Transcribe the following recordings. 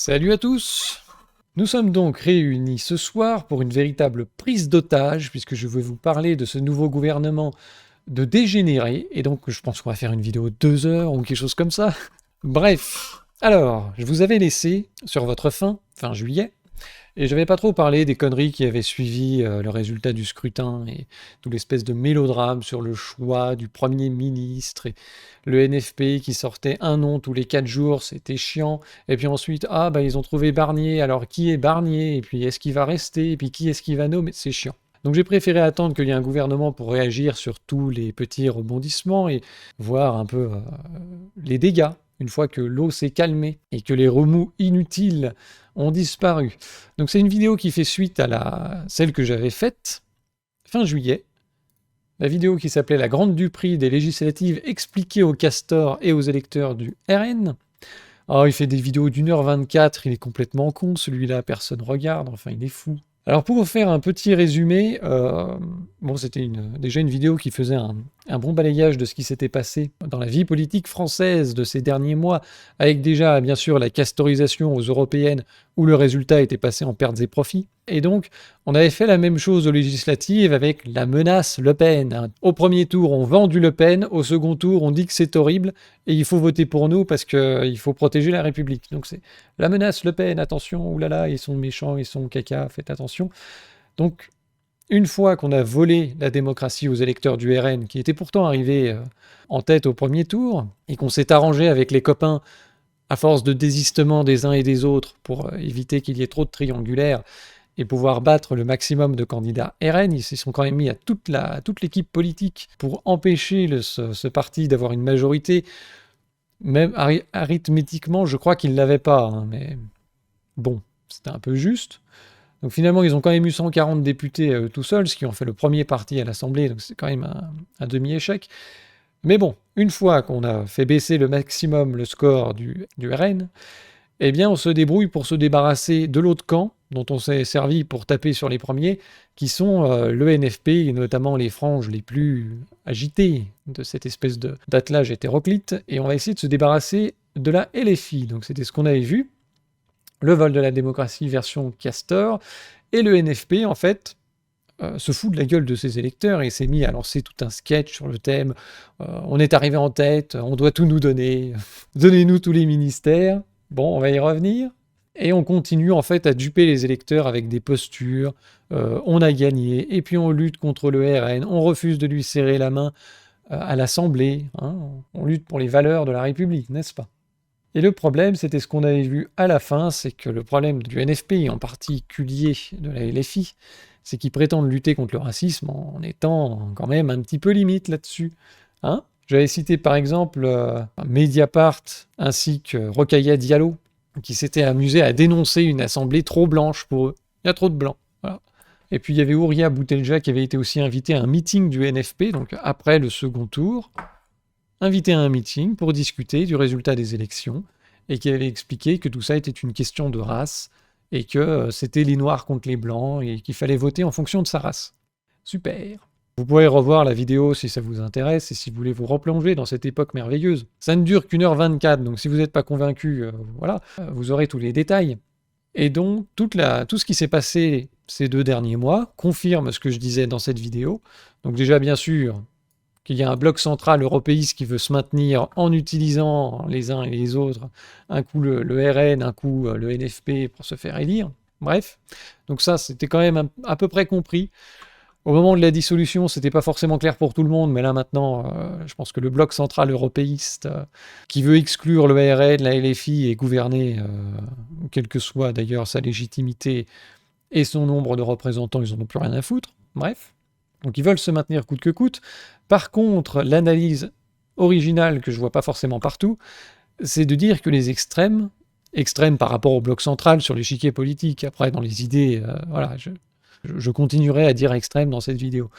Salut à tous! Nous sommes donc réunis ce soir pour une véritable prise d'otage, puisque je vais vous parler de ce nouveau gouvernement de dégénérés, et donc je pense qu'on va faire une vidéo de 2 heures ou quelque chose comme ça. Bref, alors, je vous avais laissé sur votre fin juillet, et je n'avais pas trop parlé des conneries qui avaient suivi le résultat du scrutin et tout l'espèce de mélodrame sur le choix du Premier ministre et le NFP qui sortait un nom tous les 4 jours, c'était chiant. Et puis ensuite, ils ont trouvé Barnier, alors qui est Barnier? Et puis est-ce qu'il va rester? Et puis qui est-ce qu'il va nommer? C'est chiant. Donc j'ai préféré attendre qu'il y ait un gouvernement pour réagir sur tous les petits rebondissements et voir un peu les dégâts une fois que l'eau s'est calmée et que les remous inutiles ont disparu. Donc c'est une vidéo qui fait suite à celle que j'avais faite fin juillet, la vidéo qui s'appelait La Grande Duperie des législatives expliquée aux castors et aux électeurs du RN. Alors il fait des vidéos d'1h24, il est complètement con, celui-là personne regarde, enfin il est fou. Alors pour vous faire un petit résumé, c'était déjà une vidéo qui faisait un bon balayage de ce qui s'était passé dans la vie politique française de ces derniers mois, avec déjà bien sûr la castorisation aux européennes où le résultat était passé en pertes et profits. Et donc on avait fait la même chose aux législatives avec la menace Le Pen. Au premier tour on vend du Le Pen, au second tour on dit que c'est horrible et il faut voter pour nous parce qu'il faut protéger la République. Donc c'est la menace Le Pen, attention, oulala, ils sont méchants, ils sont caca, faites attention. Donc, une fois qu'on a volé la démocratie aux électeurs du RN, qui étaient pourtant arrivés en tête au premier tour, et qu'on s'est arrangé avec les copains à force de désistement des uns et des autres pour éviter qu'il y ait trop de triangulaires et pouvoir battre le maximum de candidats RN, ils se sont quand même mis à toute l'équipe politique pour empêcher ce parti d'avoir une majorité. Même arithmétiquement, je crois qu'ils ne l'avaient pas, hein, mais bon, c'était un peu juste. Donc finalement, ils ont quand même eu 140 députés tout seuls, ce qui ont fait le premier parti à l'Assemblée, donc c'est quand même un demi-échec. Mais bon, une fois qu'on a fait baisser le maximum le score du RN, eh bien on se débrouille pour se débarrasser de l'autre camp, dont on s'est servi pour taper sur les premiers, qui sont le NFP, et notamment les franges les plus agitées de cette espèce d'attelage hétéroclite, et on va essayer de se débarrasser de la LFI. Donc c'était ce qu'on avait vu, le vol de la démocratie version Castor, et le NFP, en fait, se fout de la gueule de ses électeurs et s'est mis à lancer tout un sketch sur le thème on est arrivé en tête, on doit tout nous donner, donnez-nous tous les ministères. Bon, on va y revenir. Et on continue en fait à duper les électeurs avec des postures, on a gagné, et puis on lutte contre le RN, on refuse de lui serrer la main à l'Assemblée, hein, on lutte pour les valeurs de la République, n'est-ce pas? Et le problème, c'était ce qu'on avait vu à la fin, c'est que le problème du NFP, et en particulier de la LFI, c'est qu'ils prétendent lutter contre le racisme en étant quand même un petit peu limite là-dessus. Hein? J'avais cité par exemple Mediapart ainsi que Rokhaya Diallo, qui s'étaient amusés à dénoncer une assemblée trop blanche pour eux. Il y a trop de blancs. Voilà. Et puis il y avait Ouria Boutelja qui avait été aussi invité à un meeting du NFP, donc après le second tour, invité à un meeting pour discuter du résultat des élections, et qui avait expliqué que tout ça était une question de race, et que c'était les noirs contre les blancs, et qu'il fallait voter en fonction de sa race. Super. Vous pourrez revoir la vidéo si ça vous intéresse, et si vous voulez vous replonger dans cette époque merveilleuse. Ça ne dure qu'1h24, donc si vous n'êtes pas convaincu, vous aurez tous les détails. Et donc, tout ce qui s'est passé ces 2 derniers mois confirme ce que je disais dans cette vidéo. Donc déjà, bien sûr, qu'il y a un bloc central européiste qui veut se maintenir en utilisant les uns et les autres, un coup le RN, un coup le NFP pour se faire élire. Bref, donc ça, c'était quand même à peu près compris. Au moment de la dissolution, c'était pas forcément clair pour tout le monde, mais là maintenant, je pense que le bloc central européiste, qui veut exclure le RN, la LFI et gouverner, quelle que soit d'ailleurs sa légitimité et son nombre de représentants, ils en ont plus rien à foutre. Bref. Donc ils veulent se maintenir coûte que coûte. Par contre, l'analyse originale que je vois pas forcément partout, c'est de dire que les extrêmes par rapport au bloc central sur l'échiquier politique, après dans les idées, je continuerai à dire extrême dans cette vidéo.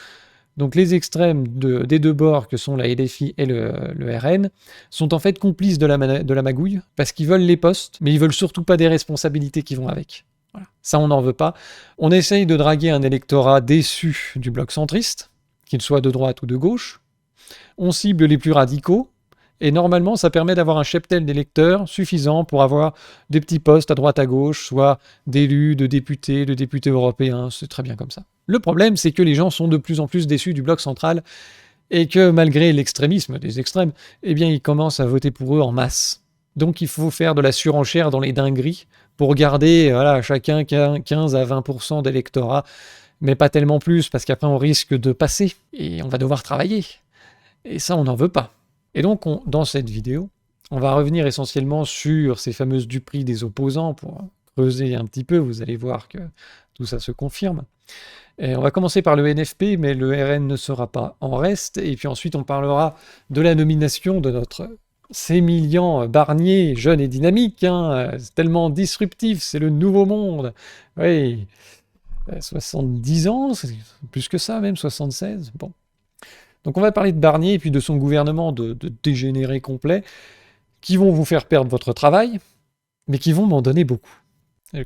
Donc les extrêmes des 2 bords que sont la LFI et le RN sont en fait complices de la magouille, parce qu'ils veulent les postes, mais ils veulent surtout pas des responsabilités qui vont avec. Voilà. Ça, on n'en veut pas. On essaye de draguer un électorat déçu du bloc centriste, qu'il soit de droite ou de gauche. On cible les plus radicaux, Et normalement, ça permet d'avoir un cheptel d'électeurs suffisant pour avoir des petits postes à droite à gauche, soit d'élus, de députés européens, c'est très bien comme ça. Le problème, c'est que les gens sont de plus en plus déçus du bloc central et que malgré l'extrémisme des extrêmes, eh bien, ils commencent à voter pour eux en masse. Donc il faut faire de la surenchère dans les dingueries pour garder voilà, chacun 15 à 20% d'électorat, mais pas tellement plus, parce qu'après on risque de passer et on va devoir travailler. Et ça, on n'en veut pas. Et donc, dans cette vidéo, on va revenir essentiellement sur ces fameuses duperies des opposants pour creuser un petit peu. Vous allez voir que tout ça se confirme. Et on va commencer par le NFP, mais le RN ne sera pas en reste. Et puis ensuite, on parlera de la nomination de notre Sémillan Barnier, jeune et dynamique, hein, tellement disruptif, c'est le nouveau monde. Oui, 70 ans, c'est plus que ça même, 76. Bon. Donc on va parler de Barnier et puis de son gouvernement de dégénérés complets qui vont vous faire perdre votre travail, mais qui vont m'en donner beaucoup.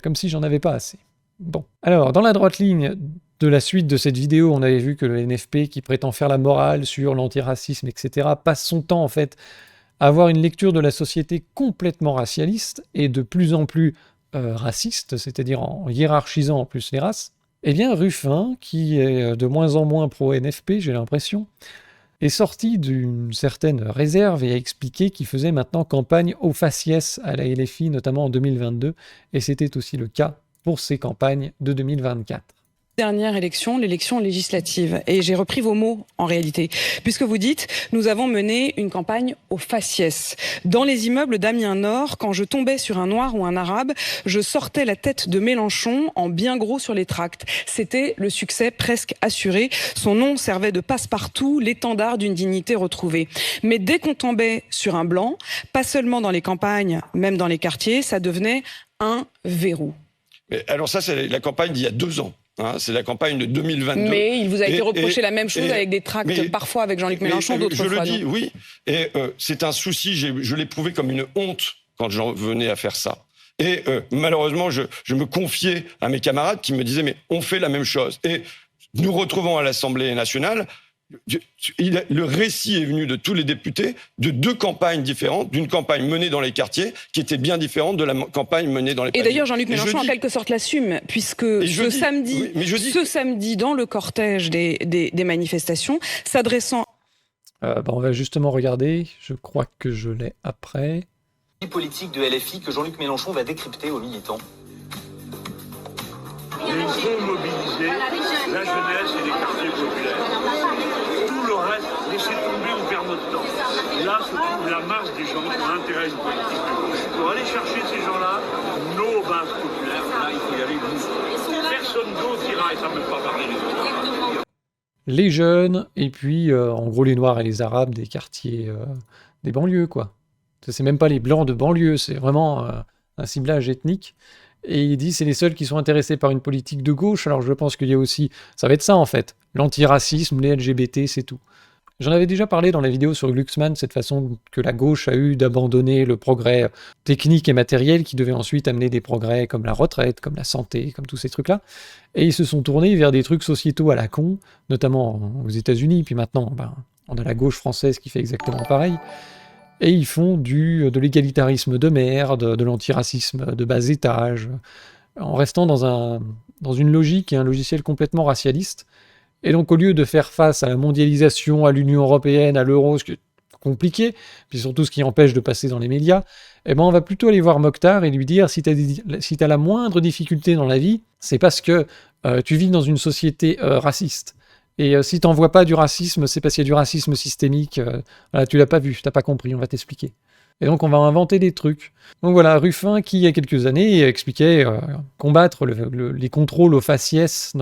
Comme si j'en avais pas assez. Bon. Alors, dans la droite ligne de la suite de cette vidéo, on avait vu que le NFP, qui prétend faire la morale sur l'antiracisme, etc., passe son temps en fait à avoir une lecture de la société complètement racialiste et de plus en plus raciste, c'est-à-dire en hiérarchisant en plus les races. Eh bien, Ruffin, qui est de moins en moins pro-NFP, j'ai l'impression, est sorti d'une certaine réserve et a expliqué qu'il faisait maintenant campagne au faciès à la LFI, notamment en 2022, et c'était aussi le cas pour ses campagnes de 2024. Dernière élection, l'élection législative. Et j'ai repris vos mots, en réalité, puisque vous dites « Nous avons mené une campagne au faciès ». Dans les immeubles d'Amiens Nord, quand je tombais sur un noir ou un arabe, je sortais la tête de Mélenchon en bien gros sur les tracts. C'était le succès presque assuré. Son nom servait de passe-partout, l'étendard d'une dignité retrouvée. Mais dès qu'on tombait sur un blanc, pas seulement dans les campagnes, même dans les quartiers, ça devenait un verrou. Mais alors ça, c'est la campagne d'il y a 2 ans. Hein, c'est la campagne de 2022. Mais il vous a été reproché la même chose avec des tracts, parfois avec Jean-Luc Mélenchon, d'autres fois. Je le dis, oui. Et c'est un souci, je l'éprouvais comme une honte quand j'en venais à faire ça. Et malheureusement, je me confiais à mes camarades qui me disaient « mais on fait la même chose ». Et nous retrouvons à l'Assemblée nationale, le récit est venu de tous les députés de 2 campagnes différentes, d'une campagne menée dans les quartiers qui était bien différente de la campagne menée dans les pavillons. Et d'ailleurs, Jean-Luc Mélenchon, en quelque sorte, l'assume, puisque ce samedi, dans le cortège des manifestations, s'adressant... On va justement regarder, je crois que je l'ai après. Politique de LFI que Jean-Luc Mélenchon va décrypter aux militants. Il faut mobiliser la jeunesse et les quartiers populaires. Tout le reste, laissez tomber, on perd notre temps. Là se trouve la masse des gens qui ont intérêt à une politique de gauche. Pour aller chercher ces gens-là, nos bases populaires, là il faut y aller nous. Personne d'autre ira et ça ne peut pas parler les autres. Les jeunes, et puis en gros les noirs et les arabes des quartiers des banlieues, quoi. C'est même pas les blancs de banlieue, c'est vraiment un ciblage ethnique. Et il dit c'est les seuls qui sont intéressés par une politique de gauche. Alors je pense qu'il y a aussi, ça va être ça en fait, l'antiracisme, les LGBT, c'est tout. J'en avais déjà parlé dans la vidéo sur Glucksmann, cette façon que la gauche a eu d'abandonner le progrès technique et matériel qui devait ensuite amener des progrès comme la retraite, comme la santé, comme tous ces trucs-là. Et ils se sont tournés vers des trucs sociétaux à la con, notamment aux États-Unis, puis maintenant on a la gauche française qui fait exactement pareil. Et ils font de l'égalitarisme de merde, de l'antiracisme de bas étage, en restant dans une logique et un logiciel complètement racialiste. Et donc au lieu de faire face à la mondialisation, à l'Union européenne, à l'euro, ce qui est compliqué, puis surtout ce qui empêche de passer dans les médias, on va plutôt aller voir Mokhtar et lui dire si t'as la moindre difficulté dans la vie, c'est parce que tu vis dans une société raciste. Et si t'en vois pas du racisme, c'est parce qu'il y a du racisme systémique. Voilà, tu l'as pas vu, t'as pas compris, on va t'expliquer. Et donc on va inventer des trucs. Donc voilà, Ruffin qui il y a quelques années expliquait combattre les contrôles aux faciès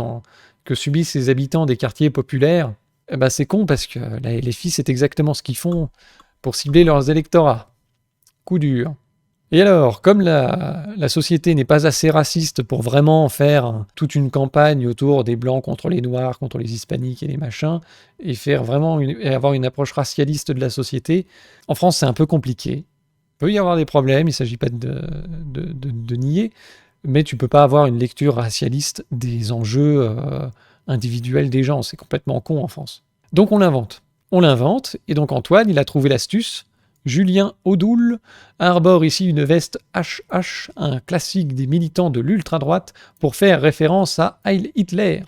que subissent les habitants des quartiers populaires. C'est con parce que la LFI c'est exactement ce qu'ils font pour cibler leurs électorats. Coup dur. Et alors, comme la société n'est pas assez raciste pour vraiment faire toute une campagne autour des blancs contre les noirs, contre les hispaniques et les machins, et faire vraiment avoir une approche racialiste de la société, en France c'est un peu compliqué. Il peut y avoir des problèmes, il ne s'agit pas de nier, mais tu peux pas avoir une lecture racialiste des enjeux individuels des gens, c'est complètement con en France. Donc on l'invente. Et donc Antoine, il a trouvé l'astuce Julien Audoul arbore ici une veste HH, un classique des militants de l'ultra-droite, pour faire référence à Heil Hitler.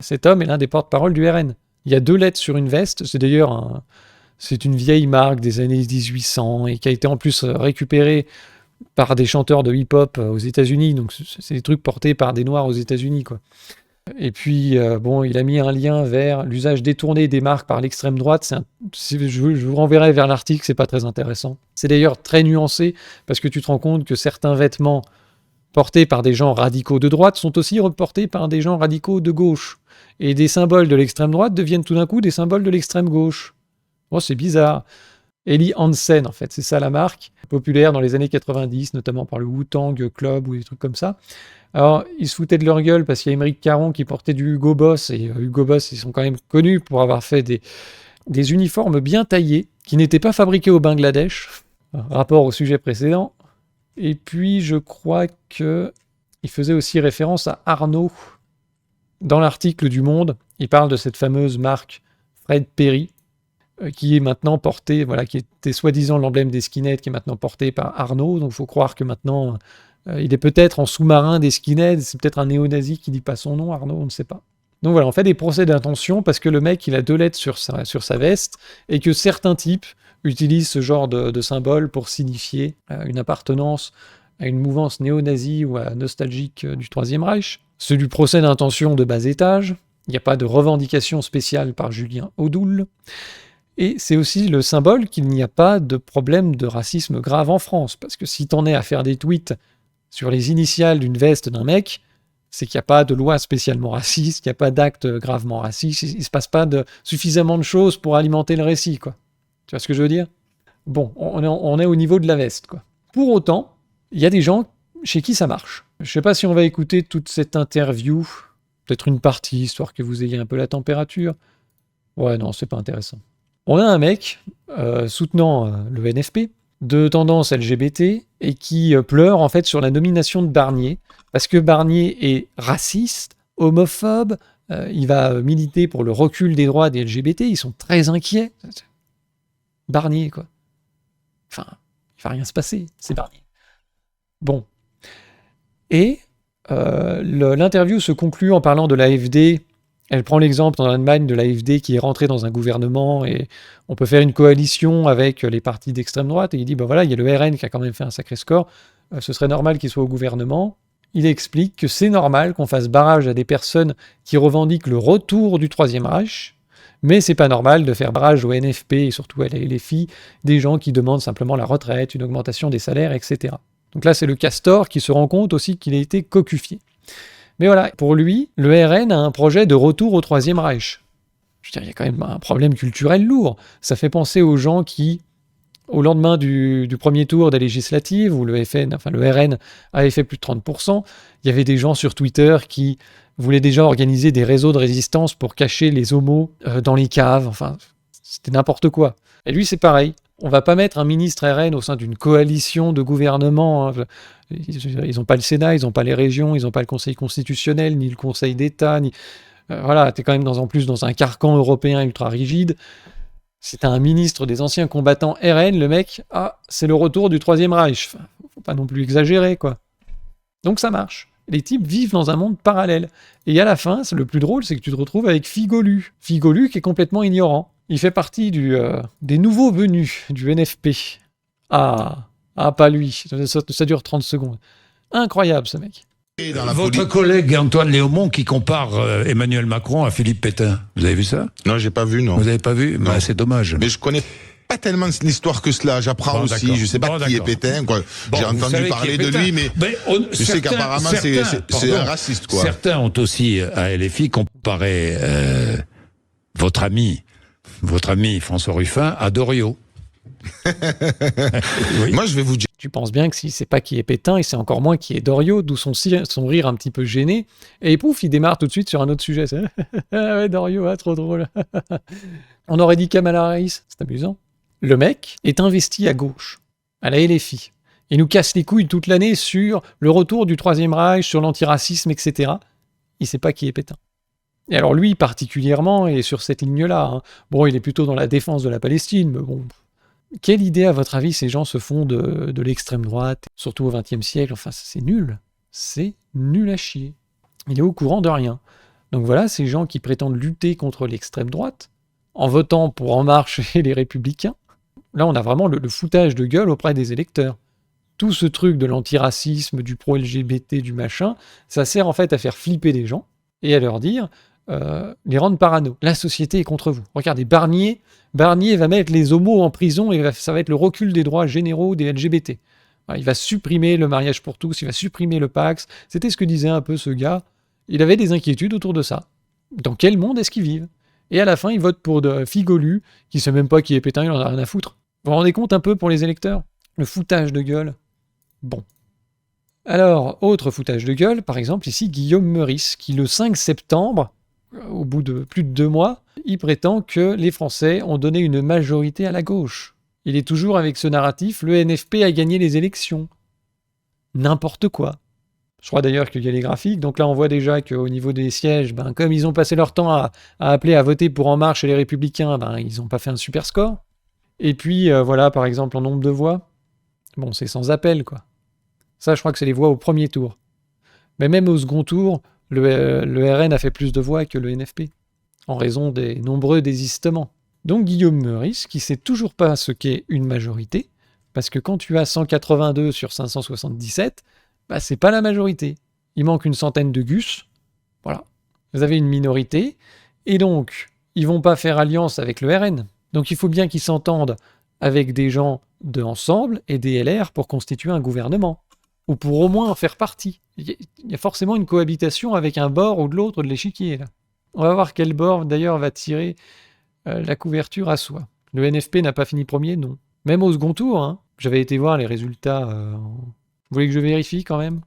Cet homme est l'un des porte-parole du RN. Il y a 2 lettres sur une veste, c'est d'ailleurs c'est une vieille marque des années 1800 et qui a été en plus récupérée par des chanteurs de hip-hop aux États-Unis, donc c'est des trucs portés par des Noirs aux États-Unis, quoi. Et puis, bon, il a mis un lien vers l'usage détourné des marques par l'extrême droite. Je vous renverrai vers l'article, c'est pas très intéressant. C'est d'ailleurs très nuancé, parce que tu te rends compte que certains vêtements portés par des gens radicaux de droite sont aussi portés par des gens radicaux de gauche. Et des symboles de l'extrême droite deviennent tout d'un coup des symboles de l'extrême gauche. Oh, c'est bizarre. Eli Hansen, en fait, c'est ça la marque, populaire dans les années 90, notamment par le Wu-Tang Club ou des trucs comme ça. Alors, ils se foutaient de leur gueule parce qu'il y a Émeric Caron qui portait du Hugo Boss, et Hugo Boss, ils sont quand même connus pour avoir fait des uniformes bien taillés, qui n'étaient pas fabriqués au Bangladesh, rapport au sujet précédent. Et puis, je crois qu'il faisait aussi référence à Arnaud. Dans l'article du Monde, il parle de cette fameuse marque Fred Perry, qui est maintenant portée, voilà, qui était soi-disant l'emblème des skinheads, qui est maintenant porté par Arnaud. Donc, il faut croire que maintenant, il est peut-être en sous-marin des skinheads. C'est peut-être un néo-nazi qui dit pas son nom, Arnaud, on ne sait pas. Donc voilà, on fait des procès d'intention parce que le mec, il a 2 lettres sur sa veste et que certains types utilisent ce genre de symbole pour signifier une appartenance à une mouvance néo-nazie ou nostalgique du Troisième Reich. C'est du procès d'intention de bas étage. Il n'y a pas de revendication spéciale par Julien Audoul. Et c'est aussi le symbole qu'il n'y a pas de problème de racisme grave en France. Parce que si t'en es à faire des tweets sur les initiales d'une veste d'un mec, c'est qu'il n'y a pas de loi spécialement raciste, qu'il n'y a pas d'acte gravement raciste, il ne se passe pas suffisamment de choses pour alimenter le récit, quoi. Tu vois ce que je veux dire? Bon, on est au niveau de la veste, quoi. Pour autant, il y a des gens chez qui ça marche. Je ne sais pas si on va écouter toute cette interview, peut-être une partie, histoire que vous ayez un peu la température. Ouais, non, c'est pas intéressant. On a un mec soutenant le NFP, de tendance LGBT, et qui pleure en fait sur la nomination de Barnier, parce que Barnier est raciste, homophobe, il va militer pour le recul des droits des LGBT, ils sont très inquiets. Barnier, quoi. Enfin, il va rien se passer, c'est Barnier. Bon. Et l'interview se conclut en parlant de l'AfD. Elle prend l'exemple en Allemagne de l'AfD qui est rentrée dans un gouvernement et on peut faire une coalition avec les partis d'extrême droite. Et il dit, ben voilà, il y a le RN qui a quand même fait un sacré score, ce serait normal qu'il soit au gouvernement. Il explique que c'est normal qu'on fasse barrage à des personnes qui revendiquent le retour du Troisième Reich, mais c'est pas normal de faire barrage au NFP et surtout à LFI, des gens qui demandent simplement la retraite, une augmentation des salaires, etc. Donc là, c'est le castor qui se rend compte aussi qu'il a été cocufié. Mais voilà, pour lui, le RN a un projet de retour au Troisième Reich. Je veux dire, il y a quand même un problème culturel lourd. Ça fait penser aux gens qui, au lendemain du premier tour des législatives, où le RN avait fait plus de 30%, il y avait des gens sur Twitter qui voulaient déjà organiser des réseaux de résistance pour cacher les homos dans les caves. Enfin, c'était n'importe quoi. Et lui, c'est pareil. On va pas mettre un ministre RN au sein d'une coalition de gouvernement. Ils n'ont pas le Sénat, ils n'ont pas les régions, ils n'ont pas le Conseil constitutionnel, ni le Conseil d'État. Voilà, tu es quand même en plus dans un carcan européen ultra rigide. Si tu as un ministre des anciens combattants RN, le mec, c'est le retour du Troisième Reich. Enfin, faut pas non plus exagérer, quoi. Donc ça marche. Les types vivent dans un monde parallèle. Et à la fin, le plus drôle, c'est que tu te retrouves avec Figolu. Figolu qui est complètement ignorant. Il fait partie des nouveaux venus du NFP. Ah, pas lui. Ça dure 30 secondes. Incroyable, ce mec. Votre collègue Antoine Léaumont qui compare Emmanuel Macron à Philippe Pétain. Vous avez vu ça? Non, j'ai pas vu, non. Vous n'avez pas vu? Bah, c'est dommage. Mais je connais pas tellement l'histoire que cela. J'apprends aussi. Je sais pas qui est Pétain, quoi. J'ai entendu parler de lui, mais je sais qu'apparemment c'est un raciste, quoi. Certains ont aussi, à LFI, comparé votre ami François Ruffin à Doriot. Oui. Moi, je vais vous dire. Tu penses bien que s'il ne sait pas qui est Pétain, il sait encore moins qui est Doriot, d'où son rire un petit peu gêné. Et pouf, il démarre tout de suite sur un autre sujet. Ah ouais, Doriot, trop drôle. On aurait dit Kamala Harris, c'est amusant. Le mec est investi à gauche, à la LFI. Il nous casse les couilles toute l'année sur le retour du Troisième Reich, sur l'antiracisme, etc. Il ne sait pas qui est Pétain. Et alors lui, particulièrement, est sur cette ligne-là. Bon, il est plutôt dans la défense de la Palestine, mais bon, Quelle idée, à votre avis, ces gens se font de l'extrême droite, surtout au XXe siècle? Enfin, c'est nul. C'est nul à chier. Il est au courant de rien. Donc voilà, ces gens qui prétendent lutter contre l'extrême droite, en votant pour En Marche et les Républicains, là on a vraiment le foutage de gueule auprès des électeurs. Tout ce truc de l'antiracisme, du pro-LGBT, du machin, ça sert en fait à faire flipper les gens et à leur dire, les rendre parano. La société est contre vous. Regardez, Barnier va mettre les homos en prison et ça va être le recul des droits généraux des LGBT. Il va supprimer le mariage pour tous, il va supprimer le Pacs. C'était ce que disait un peu ce gars. Il avait des inquiétudes autour de ça. Dans quel monde est-ce qu'ils vivent? Et à la fin, ils votent pour de Figolu, qui ne sait même pas qui est Pétain, il en a rien à foutre. Vous vous rendez compte un peu pour les électeurs? Le foutage de gueule. Bon. Alors, autre foutage de gueule, par exemple ici Guillaume Meurice, qui le 5 septembre, au bout de plus de 2 mois, il prétend que les Français ont donné une majorité à la gauche. Il est toujours avec ce narratif, le NFP a gagné les élections. N'importe quoi. Je crois d'ailleurs qu'il y a les graphiques, donc là on voit déjà qu'au niveau des sièges, comme ils ont passé leur temps à appeler à voter pour En Marche et les Républicains, ils n'ont pas fait un super score. Et puis voilà, par exemple, en nombre de voix, bon, c'est sans appel, quoi. Ça, je crois que c'est les voix au premier tour. Mais même au second tour, le RN a fait plus de voix que le NFP, en raison des nombreux désistements. Donc Guillaume Meurice, qui sait toujours pas ce qu'est une majorité, parce que quand tu as 182 sur 577, c'est pas la majorité. Il manque une centaine de gus. Voilà. Vous avez une minorité, et donc, ils vont pas faire alliance avec le RN. Donc il faut bien qu'ils s'entendent avec des gens de Ensemble et des LR pour constituer un gouvernement. Ou pour au moins en faire partie. Il y a forcément une cohabitation avec un bord ou de l'autre de l'échiquier, là. On va voir quel bord, d'ailleurs, va tirer la couverture à soi. Le NFP n'a pas fini premier, non. Même au second tour, hein. J'avais été voir les résultats. Vous voulez que je vérifie quand même?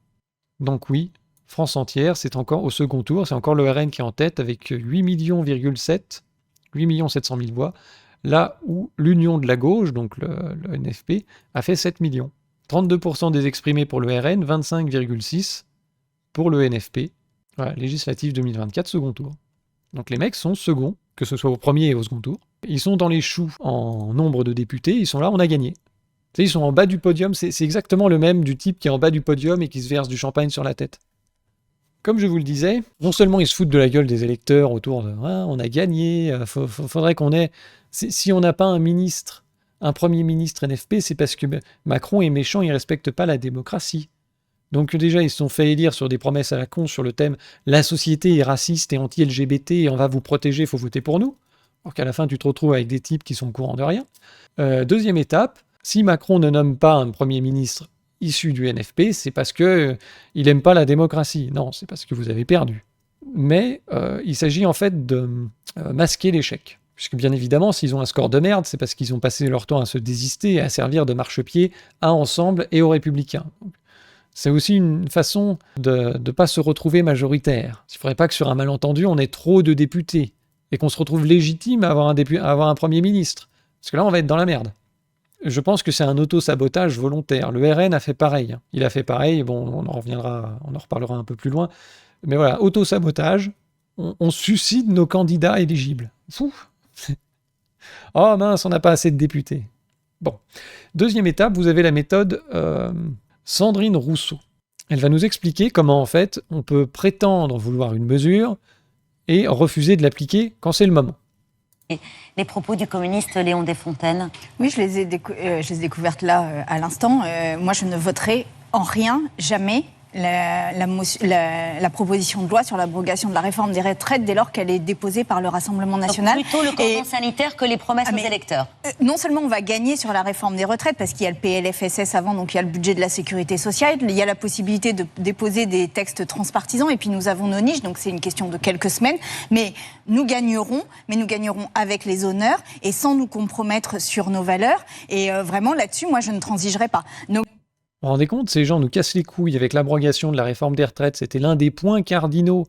Donc oui, France entière, c'est encore au second tour, c'est encore le RN qui est en tête avec 8,7 700 000 voix, là où l'Union de la gauche, donc le NFP, a fait 7 millions. 32% des exprimés pour le RN, 25,6% pour le NFP. Voilà, législative 2024, second tour. Donc les mecs sont seconds, que ce soit au premier et au second tour. Ils sont dans les choux en nombre de députés, ils sont là, on a gagné. Ils sont en bas du podium, c'est exactement le même du type qui est en bas du podium et qui se verse du champagne sur la tête. Comme je vous le disais, non seulement ils se foutent de la gueule des électeurs autour de « on a gagné, faudrait qu'on ait… » Si on n'a pas un premier ministre NFP, c'est parce que Macron est méchant, il ne respecte pas la démocratie. Donc déjà, ils se sont fait élire sur des promesses à la con sur le thème « La société est raciste et anti-LGBT et on va vous protéger, il faut voter pour nous ». Alors qu'à la fin, tu te retrouves avec des types qui sont au courant de rien. Deuxième étape, si Macron ne nomme pas un premier ministre issu du NFP, c'est parce qu'il n'aime pas la démocratie. Non, c'est parce que vous avez perdu. Mais il s'agit en fait de masquer l'échec. Puisque bien évidemment, s'ils ont un score de merde, c'est parce qu'ils ont passé leur temps à se désister et à servir de marchepied à Ensemble et aux Républicains. C'est aussi une façon de ne pas se retrouver majoritaire. Il ne faudrait pas que sur un malentendu, on ait trop de députés et qu'on se retrouve légitime à avoir un Premier ministre. Parce que là, on va être dans la merde. Je pense que c'est un auto-sabotage volontaire. Le RN a fait pareil. Il a fait pareil, bon, on en reparlera un peu plus loin. Mais voilà, auto-sabotage, on suscite nos candidats éligibles. Fou. Oh mince, on n'a pas assez de députés. Bon. Deuxième étape, vous avez la méthode Sandrine Rousseau. Elle va nous expliquer comment, en fait, on peut prétendre vouloir une mesure et refuser de l'appliquer quand c'est le moment. Les propos du communiste Léon Desfontaines. Oui, je les ai découvertes là à l'instant. Moi, je ne voterai en rien, jamais, la proposition de loi sur l'abrogation de la réforme des retraites dès lors qu'elle est déposée par le Rassemblement national. Donc plutôt le cordon sanitaire que les promesses aux électeurs. Non seulement on va gagner sur la réforme des retraites parce qu'il y a le PLFSS avant, donc il y a le budget de la sécurité sociale, il y a la possibilité de déposer des textes transpartisans et puis nous avons nos niches, donc c'est une question de quelques semaines, mais nous gagnerons avec les honneurs et sans nous compromettre sur nos valeurs et vraiment là-dessus, moi je ne transigerai pas. Donc, vous vous rendez compte, ces gens nous cassent les couilles avec l'abrogation de la réforme des retraites. C'était l'un des points cardinaux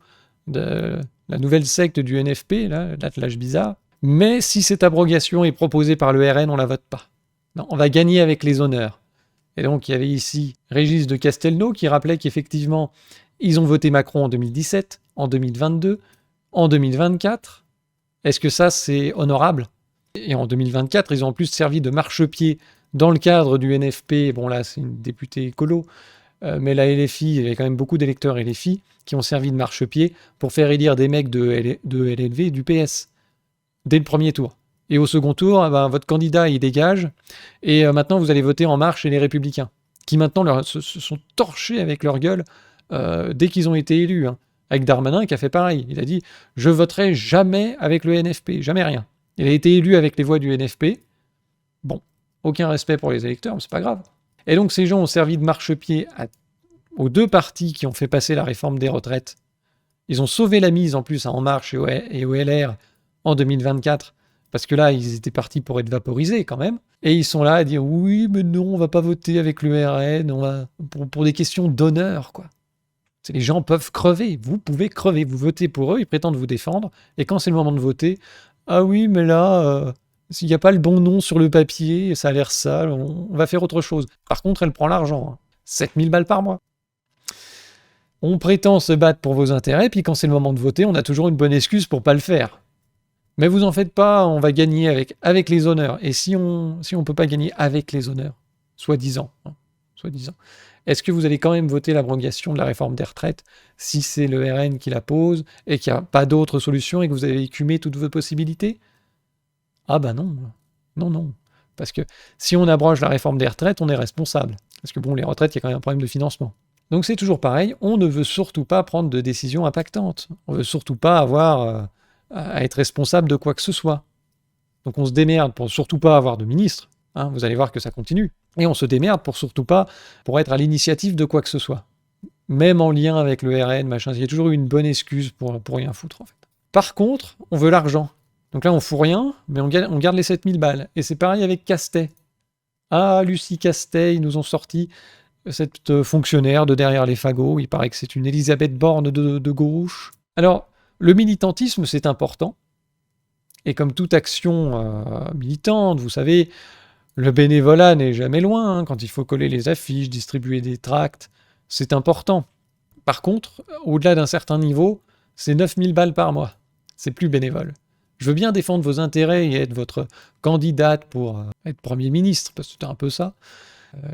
de la nouvelle secte du NFP, là, l'attelage bizarre. Mais si cette abrogation est proposée par le RN, on la vote pas. Non, on va gagner avec les honneurs. Et donc, il y avait ici Régis de Castelnau qui rappelait qu'effectivement, ils ont voté Macron en 2017, en 2022, en 2024. Est-ce que ça, c'est honorable ? Et en 2024, ils ont en plus servi de marchepied dans le cadre du NFP. Bon là, c'est une députée écolo, mais la LFI, il y avait quand même beaucoup d'électeurs LFI qui ont servi de marchepied pour faire élire des mecs de LLV et du PS dès le premier tour. Et au second tour, votre candidat, il dégage, et maintenant, vous allez voter En Marche et les Républicains, qui maintenant se sont torchés avec leur gueule dès qu'ils ont été élus, hein. Avec Darmanin qui a fait pareil. Il a dit « Je voterai jamais avec le NFP, jamais rien ». Il a été élu avec les voix du NFP. Bon, aucun respect pour les électeurs, mais c'est pas grave. Et donc ces gens ont servi de marchepied aux deux partis qui ont fait passer la réforme des retraites. Ils ont sauvé la mise en plus à En Marche et au LR en 2024, parce que là, ils étaient partis pour être vaporisés quand même. Et ils sont là à dire « Oui, mais non, on va pas voter avec le RN, on va pour des questions d'honneur, quoi. » Les gens peuvent crever, vous pouvez crever, vous votez pour eux, ils prétendent vous défendre, et quand c'est le moment de voter, ah oui, mais là, s'il n'y a pas le bon nom sur le papier, ça a l'air sale, on va faire autre chose. Par contre, elle prend l'argent, hein. 7000 balles par mois. On prétend se battre pour vos intérêts, puis quand c'est le moment de voter, on a toujours une bonne excuse pour pas le faire. Mais vous en faites pas, on va gagner avec les honneurs. Et si on peut pas gagner avec les honneurs, soi-disant, est-ce que vous allez quand même voter l'abrogation de la réforme des retraites si c'est le RN qui la pose et qu'il n'y a pas d'autre solution et que vous avez écumé toutes vos possibilités? Ah ben non. Non. Parce que si on abroge la réforme des retraites, on est responsable. Parce que bon, les retraites, il y a quand même un problème de financement. Donc c'est toujours pareil, on ne veut surtout pas prendre de décisions impactantes. On ne veut surtout pas avoir à être responsable de quoi que ce soit. Donc on se démerde pour surtout pas avoir de ministre. Hein, vous allez voir que ça continue. Et on se démerde pour surtout pas pour être à l'initiative de quoi que ce soit. Même en lien avec le RN, machin. Il y a toujours eu une bonne excuse pour rien foutre, en fait. Par contre, on veut l'argent. Donc là, on fout rien, mais on garde les 7000 balles. Et c'est pareil avec Castet. Ah, Lucie Castet, ils nous ont sorti cette fonctionnaire de derrière les fagots. Il paraît que c'est une Elisabeth Borne de gauche. Alors, le militantisme, c'est important. Et comme toute action militante, vous savez, le bénévolat n'est jamais loin, hein, quand il faut coller les affiches, distribuer des tracts, c'est important. Par contre, au-delà d'un certain niveau, c'est 9000 balles par mois. C'est plus bénévole. Je veux bien défendre vos intérêts et être votre candidate pour être Premier ministre, parce que c'était un peu ça,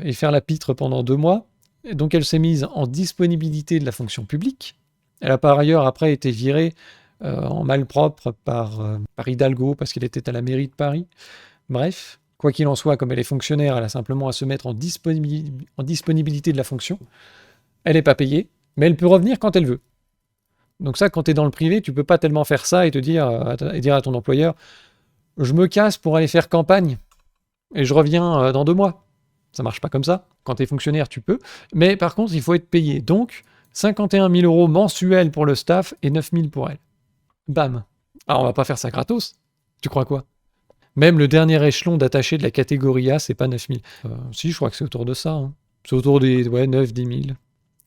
et faire la pitre pendant 2 mois. Et donc elle s'est mise en disponibilité de la fonction publique. Elle a par ailleurs après été virée en malpropre par Hidalgo, parce qu'elle était à la mairie de Paris. Bref. Quoi qu'il en soit, comme elle est fonctionnaire, elle a simplement à se mettre en disponibilité de la fonction. Elle n'est pas payée, mais elle peut revenir quand elle veut. Donc ça, quand tu es dans le privé, tu peux pas tellement faire ça et dire à ton employeur « Je me casse pour aller faire campagne et je reviens dans 2 mois ». Ça marche pas comme ça. Quand tu es fonctionnaire, tu peux. Mais par contre, il faut être payé. Donc, 51 000 € mensuels pour le staff et 9 000 pour elle. Bam. Alors, on va pas faire ça gratos. Tu crois quoi? Même le dernier échelon d'attaché de la catégorie A, c'est pas 9 000. Si, je crois que c'est autour de ça. Hein. C'est autour des 9-10 000.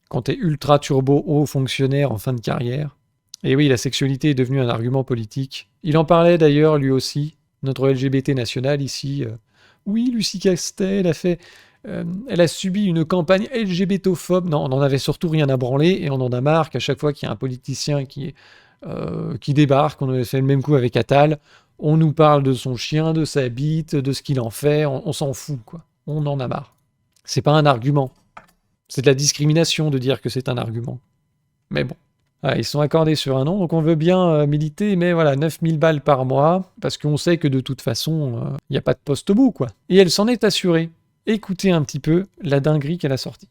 Quand t'es ultra turbo haut fonctionnaire en fin de carrière. Et oui, la sexualité est devenue un argument politique. Il en parlait d'ailleurs, lui aussi, notre LGBT national ici. Oui, Lucie Castet, elle a subi une campagne LGBTophobe. Non, on n'en avait surtout rien à branler et on en a marre qu'à chaque fois qu'il y a un politicien qui débarque, on avait fait le même coup avec Attal, on nous parle de son chien, de sa bite, de ce qu'il en fait, on s'en fout, quoi. On en a marre. C'est pas un argument. C'est de la discrimination de dire que c'est un argument. Mais bon. Ah, ils sont accordés sur un an, donc on veut bien militer, mais voilà, 9000 balles par mois, parce qu'on sait que de toute façon, il n'y a pas de poste au bout, quoi. Et elle s'en est assurée. Écoutez un petit peu la dinguerie qu'elle a sortie.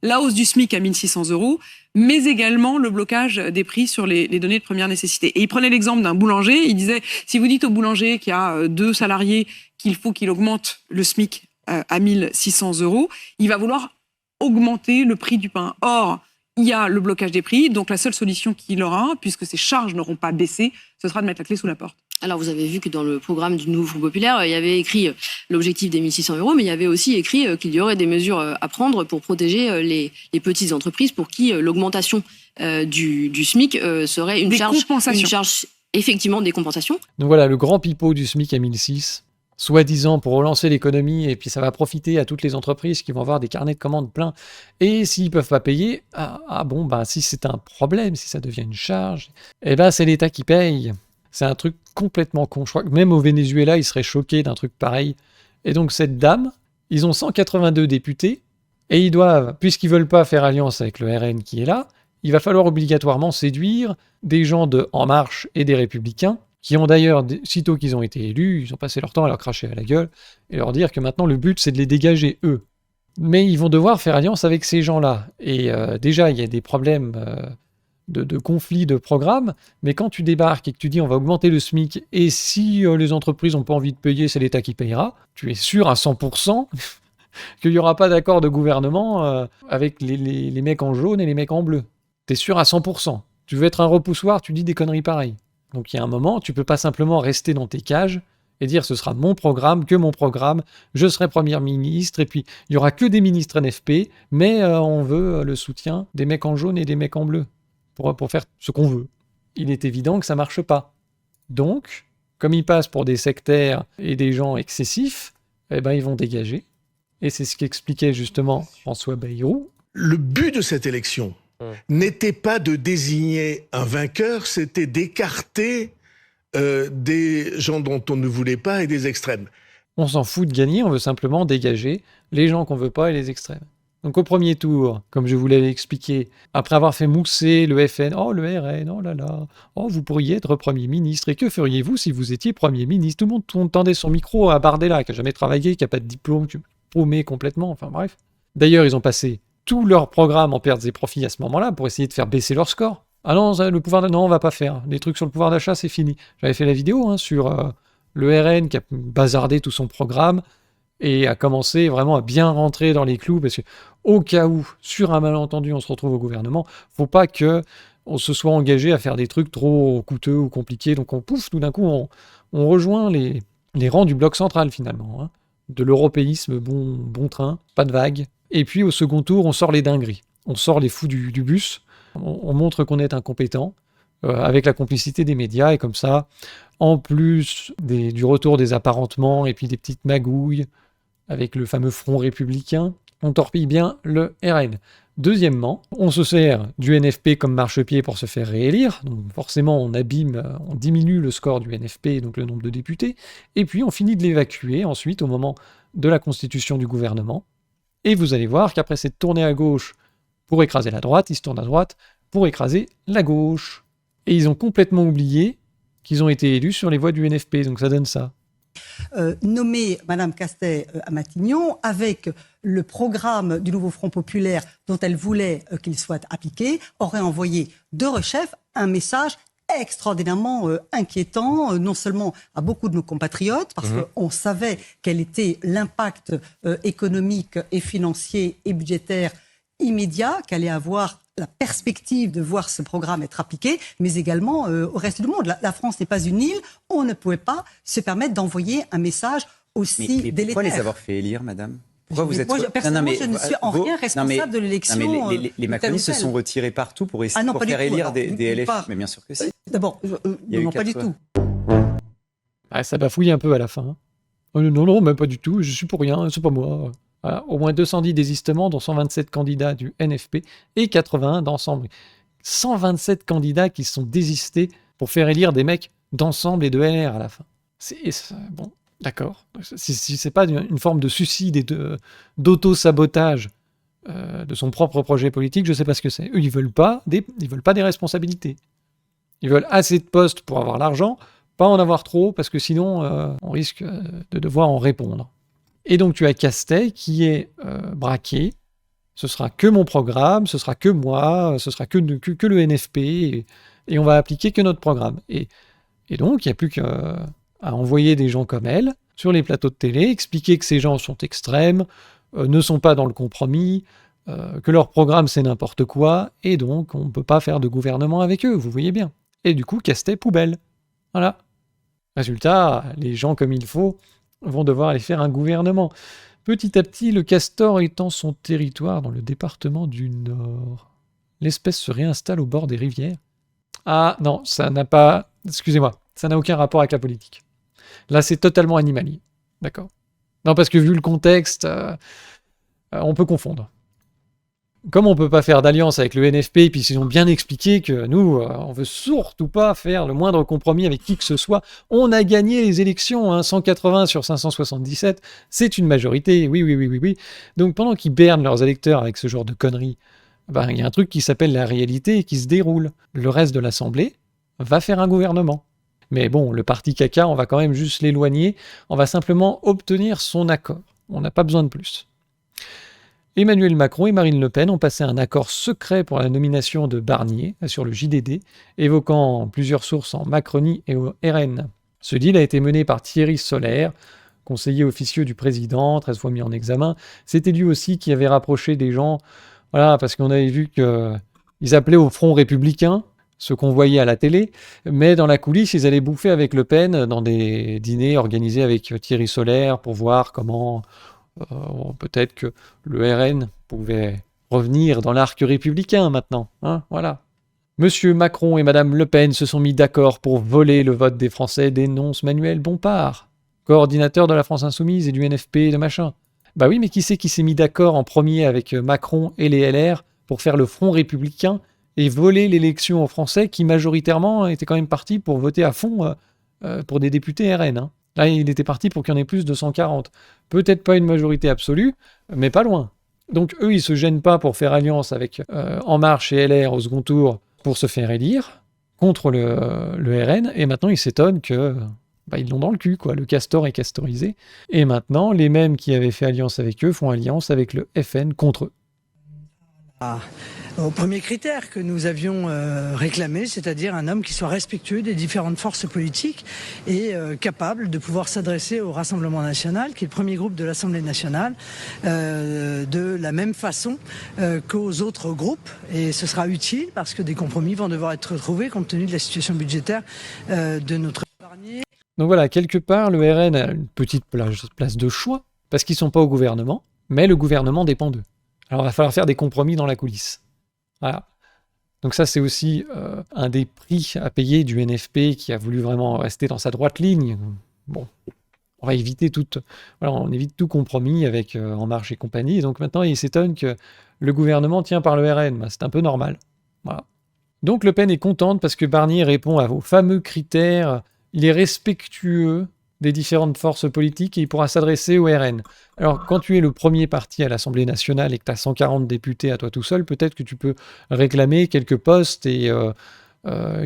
La hausse du SMIC à 1 600 €, mais également le blocage des prix sur les données de première nécessité. Et il prenait l'exemple d'un boulanger, il disait, si vous dites au boulanger qui a 2 salariés qu'il faut qu'il augmente le SMIC à 1 600 €, il va vouloir augmenter le prix du pain. Or, il y a le blocage des prix, donc la seule solution qu'il aura, puisque ses charges n'auront pas baissé, ce sera de mettre la clé sous la porte. Alors vous avez vu que dans le programme du Nouveau Front Populaire, il y avait écrit l'objectif des 1 600 €, mais il y avait aussi écrit qu'il y aurait des mesures à prendre pour protéger les petites entreprises pour qui l'augmentation du SMIC serait une charge effectivement des compensations. Donc voilà, le grand pipeau du SMIC à 1006, soi-disant pour relancer l'économie, et puis ça va profiter à toutes les entreprises qui vont avoir des carnets de commandes pleins. Et s'ils ne peuvent pas payer, si c'est un problème, si ça devient une charge, c'est l'État qui paye. C'est un truc complètement con. Je crois que même au Venezuela, ils seraient choqués d'un truc pareil. Et donc cette dame, ils ont 182 députés, et ils doivent, puisqu'ils veulent pas faire alliance avec le RN qui est là, il va falloir obligatoirement séduire des gens de En Marche et des Républicains, qui ont d'ailleurs, sitôt qu'ils ont été élus, ils ont passé leur temps à leur cracher à la gueule, et leur dire que maintenant le but c'est de les dégager eux. Mais ils vont devoir faire alliance avec ces gens-là. Et déjà, il y a des problèmes de conflits de programme, mais quand tu débarques et que tu dis on va augmenter le SMIC, et si les entreprises n'ont pas envie de payer, c'est l'État qui payera, tu es sûr à 100% qu'il n'y aura pas d'accord de gouvernement avec les mecs en jaune et les mecs en bleu. T'es sûr à 100%. Tu veux être un repoussoir, tu dis des conneries pareilles. Donc il y a un moment, tu peux pas simplement rester dans tes cages et dire ce sera mon programme, que mon programme, je serai Premier ministre, et puis il y aura que des ministres NFP, mais on veut le soutien des mecs en jaune et des mecs en bleu pour faire ce qu'on veut. Il est évident que ça marche pas. Donc, comme ils passent pour des sectaires et des gens excessifs, eh ben ils vont dégager. Et c'est ce qu'expliquait justement François Bayrou. Le but de cette élection n'était pas de désigner un vainqueur, c'était d'écarter des gens dont on ne voulait pas et des extrêmes. On s'en fout de gagner, on veut simplement dégager les gens qu'on veut pas et les extrêmes. Donc au premier tour, comme je vous l'avais expliqué, après avoir fait mousser le FN, oh le RN, oh là là, oh vous pourriez être Premier ministre, et que feriez-vous si vous étiez Premier ministre? Tout le monde tendait son micro à Bardella, qui n'a jamais travaillé, qui n'a pas de diplôme, paumé complètement, enfin bref. D'ailleurs, ils ont passé tout leur programme en pertes et profits à ce moment-là pour essayer de faire baisser leur score. Ah non, le pouvoir d'achat, non, on va pas faire. Les trucs sur le pouvoir d'achat, c'est fini. J'avais fait la vidéo sur le RN qui a bazardé tout son programme et a commencé vraiment à bien rentrer dans les clous, parce que au cas où, sur un malentendu, on se retrouve au gouvernement, faut pas que on se soit engagé à faire des trucs trop coûteux ou compliqués. Donc tout d'un coup, on rejoint les rangs du bloc central finalement, de l'européisme bon train, pas de vagues. Et puis au second tour, on sort les dingueries. On sort les fous du bus, on montre qu'on est incompétent, avec la complicité des médias, et comme ça, en plus du retour des apparentements et puis des petites magouilles, avec le fameux front républicain, on torpille bien le RN. Deuxièmement, on se sert du NFP comme marchepied pour se faire réélire, donc forcément on diminue le score du NFP, donc le nombre de députés, et puis on finit de l'évacuer ensuite au moment de la constitution du gouvernement. Et vous allez voir qu'après cette tournée à gauche pour écraser la droite, ils se tournent à droite pour écraser la gauche. Et ils ont complètement oublié qu'ils ont été élus sur les voix du NFP, donc ça donne ça. Nommer Madame Castet à Matignon avec le programme du nouveau Front populaire dont elle voulait qu'il soit appliqué, aurait envoyé de rechef un message extraordinairement inquiétant, non seulement à beaucoup de nos compatriotes, parce qu'on savait quel était l'impact économique et financier et budgétaire immédiat qu'allait avoir la perspective de voir ce programme être appliqué, mais également au reste du monde. La France n'est pas une île, on ne pouvait pas se permettre d'envoyer un message aussi délétère. Mais pourquoi les avoir fait élire, madame? Pourquoi vous êtes... Personnellement, je ne suis en rien responsable de l'élection. Les macronistes se sont retirés partout pour faire élire des LF. Mais bien sûr que si. D'abord, non, pas du tout. Ça bafouille un peu à la fin. Non, même pas du tout. Je suis pour rien, c'est pas moi. Voilà, au moins 210 désistements, dont 127 candidats du NFP et 81 d'Ensemble. 127 candidats qui se sont désistés pour faire élire des mecs d'Ensemble et de LR à la fin. Bon, d'accord. Si c'est pas une forme de suicide et d'auto-sabotage de son propre projet politique, je sais pas ce que c'est. Eux, ils veulent pas des responsabilités. Ils veulent assez de postes pour avoir l'argent, pas en avoir trop, parce que sinon, on risque de devoir en répondre. Et donc tu as Castet qui est braqué, ce sera que mon programme, ce sera que moi, ce sera que le NFP, et on va appliquer que notre programme. Et donc il n'y a plus qu'à envoyer des gens comme elle sur les plateaux de télé, expliquer que ces gens sont extrêmes, ne sont pas dans le compromis, que leur programme c'est n'importe quoi, et donc on ne peut pas faire de gouvernement avec eux, vous voyez bien. Et du coup Castet poubelle. Voilà. Résultat, les gens comme il faut vont devoir aller faire un gouvernement. Petit à petit, le castor étend son territoire dans le département du Nord. L'espèce se réinstalle au bord des rivières. Ah non, ça n'a pas... Excusez-moi, ça n'a aucun rapport avec la politique. Là, c'est totalement animalier. D'accord. Non, parce que vu le contexte, on peut confondre. comme on peut pas faire d'alliance avec le NFP, puis ils ont bien expliqué que nous, on veut surtout pas faire le moindre compromis avec qui que ce soit, on a gagné les élections, hein, 180 sur 577, c'est une majorité, oui. Donc pendant qu'ils bernent leurs électeurs avec ce genre de conneries, il y a un truc qui s'appelle la réalité et qui se déroule. Le reste de l'Assemblée va faire un gouvernement. Mais bon, le parti caca, on va quand même juste l'éloigner, on va simplement obtenir son accord. On n'a pas besoin de plus. Emmanuel Macron et Marine Le Pen ont passé un accord secret pour la nomination de Barnier sur le JDD, évoquant plusieurs sources en Macronie et au RN. Ce deal a été mené par Thierry Solère, conseiller officieux du président, 13 fois mis en examen. C'était lui aussi qui avait rapproché des gens, voilà, parce qu'on avait vu qu'ils appelaient au Front républicain, ce qu'on voyait à la télé, mais dans la coulisse, ils allaient bouffer avec Le Pen dans des dîners organisés avec Thierry Solère pour voir comment... peut-être que le RN pouvait revenir dans l'arc républicain maintenant, hein, voilà. Monsieur Macron et Madame Le Pen se sont mis d'accord pour voler le vote des Français, dénonce Manuel Bompard, coordinateur de la France Insoumise et du NFP et de machin. Bah oui, mais qui c'est qui s'est mis d'accord en premier avec Macron et les LR pour faire le Front républicain et voler l'élection aux Français qui majoritairement étaient quand même partis pour voter à fond pour des députés RN, hein. Là, il était parti pour qu'il y en ait plus de 140. Peut-être pas une majorité absolue, mais pas loin. Donc eux, ils se gênent pas pour faire alliance avec En Marche et LR au second tour pour se faire élire contre le RN, et maintenant ils s'étonnent que ils l'ont dans le cul, quoi. Le castor est castorisé. Et maintenant, les mêmes qui avaient fait alliance avec eux font alliance avec le FN contre eux. Au premier critère que nous avions réclamé, c'est-à-dire un homme qui soit respectueux des différentes forces politiques et capable de pouvoir s'adresser au Rassemblement national, qui est le premier groupe de l'Assemblée nationale, de la même façon qu'aux autres groupes. Et ce sera utile parce que des compromis vont devoir être trouvés compte tenu de la situation budgétaire de notre Barnier. Donc voilà, quelque part, le RN a une petite place de choix, parce qu'ils ne sont pas au gouvernement, mais le gouvernement dépend d'eux. Alors il va falloir faire des compromis dans la coulisse. Voilà. Donc ça, c'est aussi un des prix à payer du NFP qui a voulu vraiment rester dans sa droite ligne. Bon, on va éviter on évite tout compromis avec En Marche et compagnie. Et donc maintenant, il s'étonne que le gouvernement tient par le RN. C'est un peu normal. Voilà. Donc Le Pen est contente parce que Barnier répond aux fameux critères. Il est respectueux des différentes forces politiques et il pourra s'adresser au RN. Alors, quand tu es le premier parti à l'Assemblée nationale et que tu as 140 députés à toi tout seul, peut-être que tu peux réclamer quelques postes et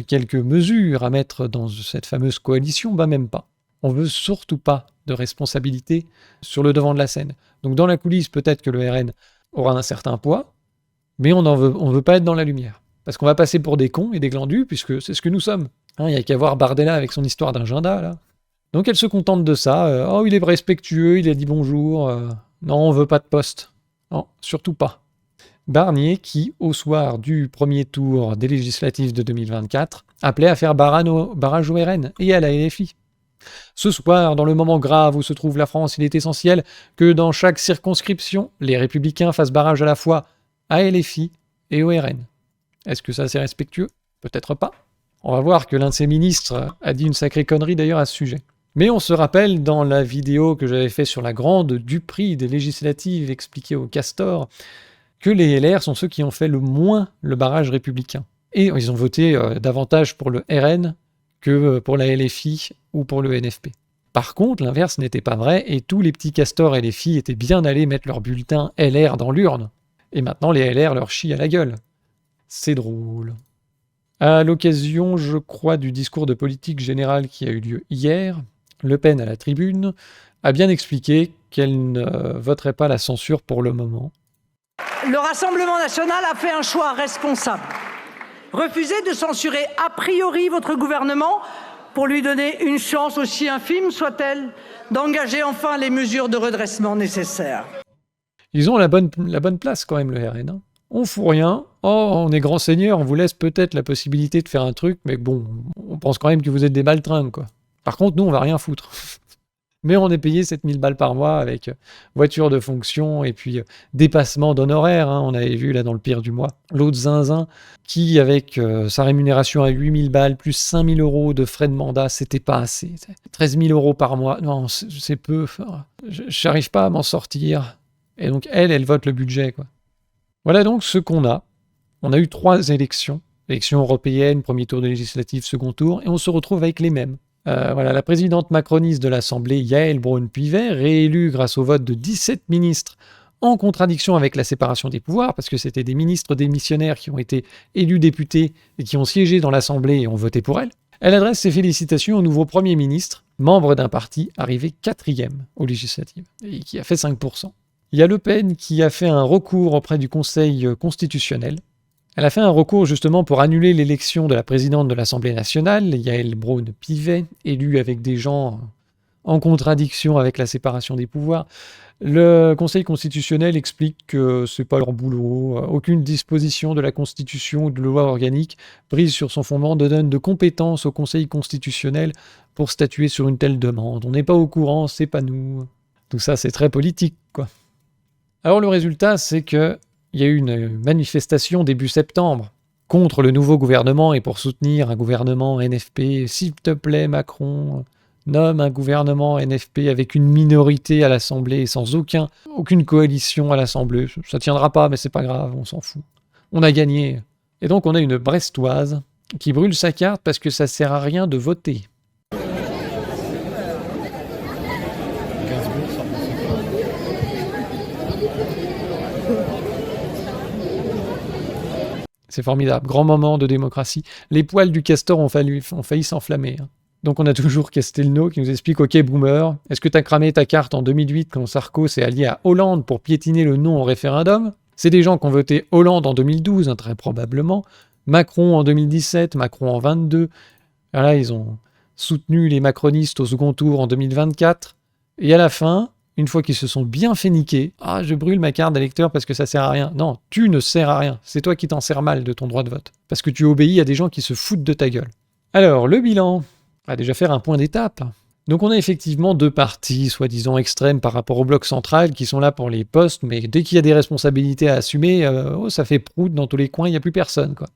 quelques mesures à mettre dans cette fameuse coalition. Même pas. On veut surtout pas de responsabilité sur le devant de la scène. Donc, dans la coulisse, peut-être que le RN aura un certain poids, mais on veut pas être dans la lumière. Parce qu'on va passer pour des cons et des glandus, puisque c'est ce que nous sommes. Il n'y a qu'à voir Bardella avec son histoire d'agenda, là. Donc elle se contente de ça. Il est respectueux, il a dit bonjour. Non, on veut pas de poste. Non, surtout pas. Barnier qui, au soir du premier tour des législatives de 2024, appelait à faire barrage au RN et à la LFI. Ce soir, dans le moment grave où se trouve la France, il est essentiel que dans chaque circonscription, les Républicains fassent barrage à la fois à LFI et au RN. Est-ce que ça c'est respectueux ? Peut-être pas. On va voir que l'un de ses ministres a dit une sacrée connerie d'ailleurs à ce sujet. Mais on se rappelle dans la vidéo que j'avais fait sur la grande du prix des législatives expliquée au Castor que les LR sont ceux qui ont fait le moins le barrage républicain. Et ils ont voté davantage pour le RN que pour la LFI ou pour le NFP. Par contre, l'inverse n'était pas vrai et tous les petits castors LFI étaient bien allés mettre leur bulletin LR dans l'urne. Et maintenant, les LR leur chient à la gueule. C'est drôle. À l'occasion, je crois, du discours de politique générale qui a eu lieu hier, Le Pen à la tribune a bien expliqué qu'elle ne voterait pas la censure pour le moment. Le Rassemblement national a fait un choix responsable. Refuser de censurer a priori votre gouvernement pour lui donner une chance aussi infime soit-elle d'engager enfin les mesures de redressement nécessaires. Ils ont la bonne place quand même, le RN. Hein. On fout rien. Oh, on est grand seigneur, on vous laisse peut-être la possibilité de faire un truc, mais bon, on pense quand même que vous êtes des baltringues, quoi. Par contre, nous, on va rien foutre. Mais on est payé 7000 balles par mois avec voiture de fonction et puis dépassement d'honoraires. Hein. On avait vu là dans le pire du mois l'autre zinzin qui, avec sa rémunération à 8000 balles plus 5000 euros de frais de mandat, c'était pas assez. 13 000 euros par mois, non, c'est peu. J'arrive pas à m'en sortir. Et donc, elle vote le budget, quoi. Voilà donc ce qu'on a. On a eu 3 élections. Élections européennes, premier tour de législative, second tour, et on se retrouve avec les mêmes. Voilà, la présidente macroniste de l'Assemblée, Yaël Braun-Pivet, réélue grâce au vote de 17 ministres en contradiction avec la séparation des pouvoirs, parce que c'était des ministres démissionnaires qui ont été élus députés et qui ont siégé dans l'Assemblée et ont voté pour elle. Elle adresse ses félicitations au nouveau Premier ministre, membre d'un parti arrivé 4e aux législatives, et qui a fait 5%. Il y a Le Pen qui a fait un recours auprès du Conseil constitutionnel. Elle a fait un recours justement pour annuler l'élection de la présidente de l'Assemblée nationale, Yaël Braun-Pivet, élue avec des gens en contradiction avec la séparation des pouvoirs. Le Conseil constitutionnel explique que c'est pas leur boulot, aucune disposition de la Constitution ou de loi organique prise sur son fondement ne donne de compétences au Conseil constitutionnel pour statuer sur une telle demande. On n'est pas au courant, c'est pas nous. Tout ça, c'est très politique, quoi. Alors le résultat, c'est que il y a eu une manifestation début septembre contre le nouveau gouvernement et pour soutenir un gouvernement NFP. S'il te plaît, Macron, nomme un gouvernement NFP avec une minorité à l'Assemblée sans aucune coalition à l'Assemblée. Ça tiendra pas, mais c'est pas grave, on s'en fout. On a gagné. Et donc on a une Brestoise qui brûle sa carte parce que ça sert à rien de voter. C'est formidable, grand moment de démocratie. Les poils du castor ont failli s'enflammer. Donc on a toujours Castelnau qui nous explique « Ok, boomer, est-ce que t'as cramé ta carte en 2008 quand Sarko s'est allié à Hollande pour piétiner le non au référendum ?» C'est des gens qui ont voté Hollande en 2012, très probablement, Macron en 2017, Macron en 22. Voilà, ils ont soutenu les macronistes au second tour en 2024. Et à la fin, une fois qu'ils se sont bien fait niquer, « Ah, je brûle ma carte d'électeur parce que ça sert à rien. » Non, tu ne sers à rien. C'est toi qui t'en sers mal de ton droit de vote. Parce que tu obéis à des gens qui se foutent de ta gueule. Alors, le bilan. On va déjà faire un point d'étape. Donc on a effectivement 2 partis, soi-disant extrêmes par rapport au bloc central, qui sont là pour les postes, mais dès qu'il y a des responsabilités à assumer, ça fait prout dans tous les coins, il n'y a plus personne, quoi.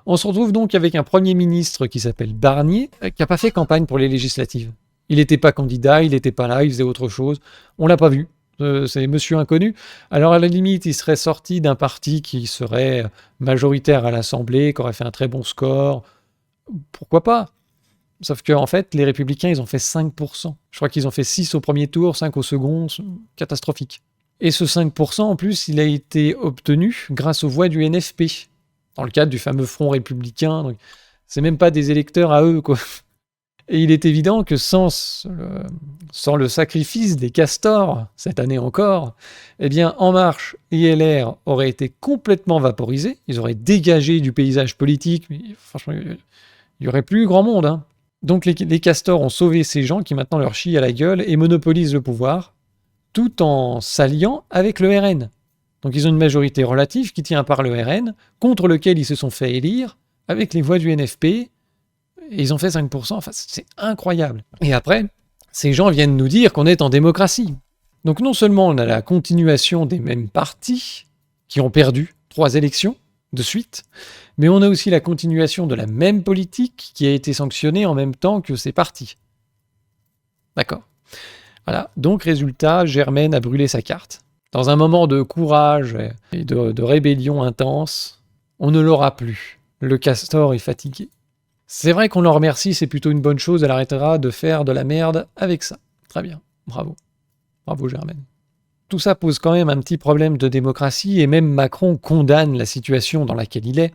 On se retrouve donc avec un Premier ministre qui s'appelle Barnier, qui n'a pas fait campagne pour les législatives. Il n'était pas candidat, il n'était pas là, il faisait autre chose. On l'a pas vu. C'est monsieur inconnu. Alors à la limite, il serait sorti d'un parti qui serait majoritaire à l'Assemblée, qui aurait fait un très bon score. Pourquoi pas ? Sauf qu'en fait, les Républicains, ils ont fait 5%. Je crois qu'ils ont fait 6 au premier tour, 5 au second, catastrophique. Et ce 5%, en plus, il a été obtenu grâce aux voix du NFP, dans le cadre du fameux Front républicain. Donc, c'est même pas des électeurs à eux, quoi. Et il est évident que sans le sacrifice des castors, cette année encore, eh bien, En Marche et LR auraient été complètement vaporisés. Ils auraient dégagé du paysage politique. Mais franchement, il n'y aurait plus grand monde, hein. Donc les castors ont sauvé ces gens qui maintenant leur chient à la gueule et monopolisent le pouvoir, tout en s'alliant avec le RN. Donc ils ont une majorité relative qui tient par le RN, contre lequel ils se sont fait élire, avec les voix du NFP, et ils ont fait 5%, enfin c'est incroyable. Et après, ces gens viennent nous dire qu'on est en démocratie. Donc non seulement on a la continuation des mêmes partis, qui ont perdu 3 élections de suite, mais on a aussi la continuation de la même politique qui a été sanctionnée en même temps que ces partis. D'accord. Voilà. Donc, résultat, Germaine a brûlé sa carte. Dans un moment de courage et de rébellion intense, on ne l'aura plus. Le castor est fatigué. C'est vrai qu'on l'en remercie, c'est plutôt une bonne chose, elle arrêtera de faire de la merde avec ça. Très bien. Bravo. Bravo, Germaine. Tout ça pose quand même un petit problème de démocratie et même Macron condamne la situation dans laquelle il est,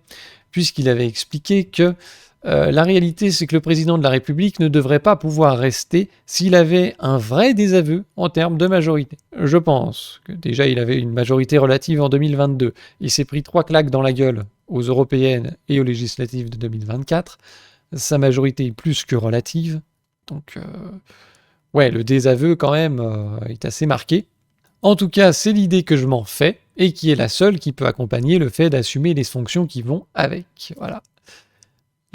puisqu'il avait expliqué que la réalité, c'est que le président de la République ne devrait pas pouvoir rester s'il avait un vrai désaveu en termes de majorité. Je pense que déjà il avait une majorité relative en 2022, il s'est pris 3 claques dans la gueule aux européennes et aux législatives de 2024, sa majorité est plus que relative, donc ouais, le désaveu quand même est assez marqué. En tout cas, c'est l'idée que je m'en fais, et qui est la seule qui peut accompagner le fait d'assumer les fonctions qui vont avec. Voilà.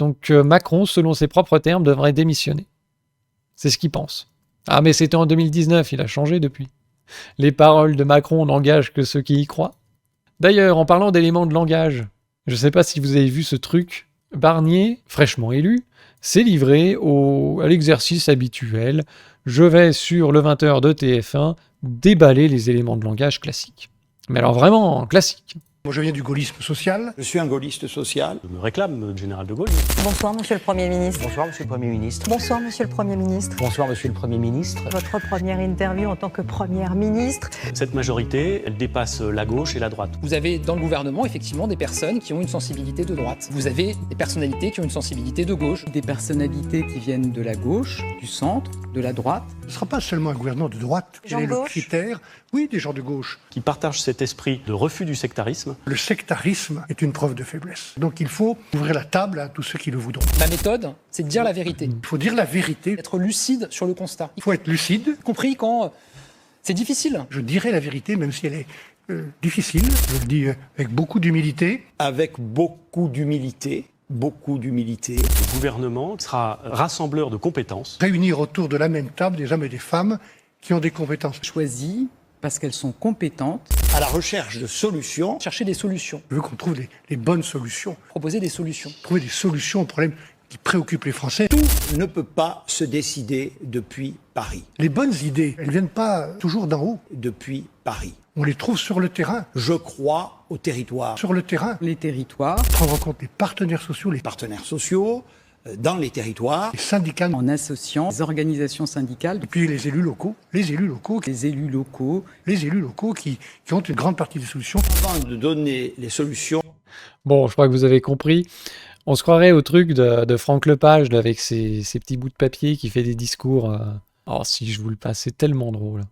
Donc Macron, selon ses propres termes, devrait démissionner. C'est ce qu'il pense. Ah mais c'était en 2019, il a changé depuis. Les paroles de Macron n'engagent que ceux qui y croient. D'ailleurs, en parlant d'éléments de langage, je ne sais pas si vous avez vu ce truc, Barnier, fraîchement élu, s'est livré à l'exercice habituel. Je vais sur le 20h de TF1 déballer les éléments de langage classiques. Mais alors vraiment classiques. Moi, je viens du gaullisme social. Je suis un gaulliste social. Je me réclame du général de Gaulle. Bonsoir, monsieur le Premier ministre. Bonsoir, monsieur le Premier ministre. Bonsoir, monsieur le Premier ministre. Bonsoir, monsieur le Premier ministre. Votre première interview en tant que Première ministre. Cette majorité, elle dépasse la gauche et la droite. Vous avez dans le gouvernement, effectivement, des personnes qui ont une sensibilité de droite. Vous avez des personnalités qui ont une sensibilité de gauche. Des personnalités qui viennent de la gauche, du centre, de la droite. Ce ne sera pas seulement un gouvernement de droite. Quel est le critère ? Oui, des gens de gauche. Qui partagent cet esprit de refus du sectarisme. Le sectarisme est une preuve de faiblesse. Donc il faut ouvrir la table à tous ceux qui le voudront. Ma méthode, c'est de dire la vérité. Il faut dire la vérité. Être lucide sur le constat. Il faut être lucide. Y compris quand c'est difficile. Je dirai la vérité, même si elle est difficile. Je le dis avec beaucoup d'humilité. Avec beaucoup d'humilité. Beaucoup d'humilité. Le gouvernement sera rassembleur de compétences. Réunir autour de la même table des hommes et des femmes qui ont des compétences. Choisies parce qu'elles sont compétentes. À la recherche de solutions. Chercher des solutions. Je veux qu'on trouve les bonnes solutions. Proposer des solutions. Trouver des solutions aux problèmes qui préoccupent les Français. Tout ne peut pas se décider depuis Paris. Les bonnes idées, elles ne viennent pas toujours d'en haut. Depuis Paris. On les trouve sur le terrain. Je crois au territoire. Sur le terrain. Les territoires. Prendre en compte les partenaires sociaux. Les partenaires sociaux dans les territoires. Les syndicats. En associant les organisations syndicales. Et puis les élus locaux. Les élus locaux. Les élus locaux. Les élus locaux qui ont une grande partie des solutions. Avant de donner les solutions. Bon, je crois que vous avez compris. On se croirait au truc de Franck Lepage là, avec ses petits bouts de papier qui fait des discours. Oh, si je vous le passe, c'est tellement drôle.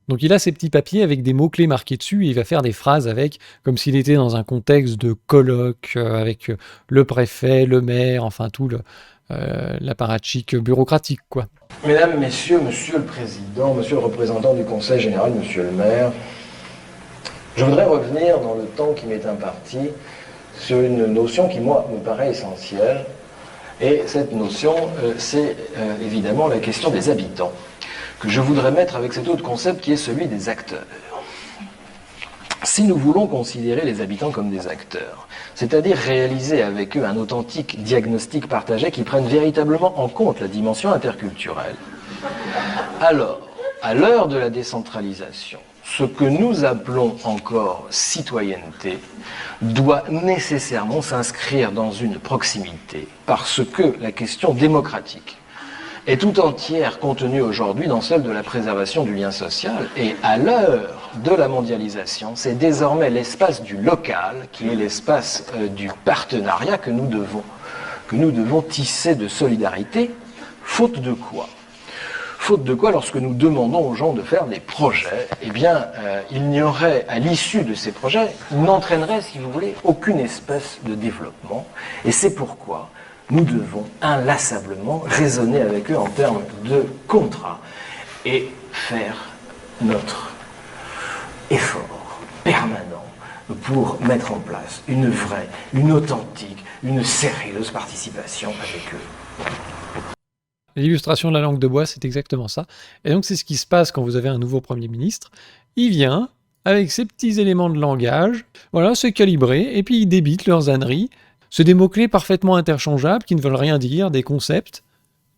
Donc il a ces petits papiers avec des mots-clés marqués dessus et il va faire des phrases avec, comme s'il était dans un contexte de colloque avec le préfet, le maire, enfin tout l'apparatchik bureaucratique, quoi. Mesdames, Messieurs, Monsieur le Président, Monsieur le représentant du Conseil général, Monsieur le maire, je voudrais revenir dans le temps qui m'est imparti sur une notion qui, moi, me paraît essentielle. Et cette notion, c'est évidemment la question des habitants, que je voudrais mettre avec cet autre concept qui est celui des acteurs. Si nous voulons considérer les habitants comme des acteurs, c'est-à-dire réaliser avec eux un authentique diagnostic partagé qui prenne véritablement en compte la dimension interculturelle, alors, à l'heure de la décentralisation, ce que nous appelons encore citoyenneté doit nécessairement s'inscrire dans une proximité, parce que la question démocratique est tout entière contenue aujourd'hui dans celle de la préservation du lien social. Et à l'heure de la mondialisation, c'est désormais l'espace du local qui est l'espace du partenariat que nous devons tisser de solidarité, faute de quoi ? Faute de quoi, lorsque nous demandons aux gens de faire des projets, eh bien, il n'y aurait, à l'issue de ces projets, n'entraînerait, si vous voulez, aucune espèce de développement. Et c'est pourquoi nous devons inlassablement raisonner avec eux en termes de contrat et faire notre effort permanent pour mettre en place une vraie, une authentique, une sérieuse participation avec eux. L'illustration de la langue de bois, c'est exactement ça. Et donc c'est ce qui se passe quand vous avez un nouveau Premier ministre. Il vient avec ses petits éléments de langage, voilà, c'est calibré, et puis il débite leurs âneries. C'est des mots-clés parfaitement interchangeables qui ne veulent rien dire, des concepts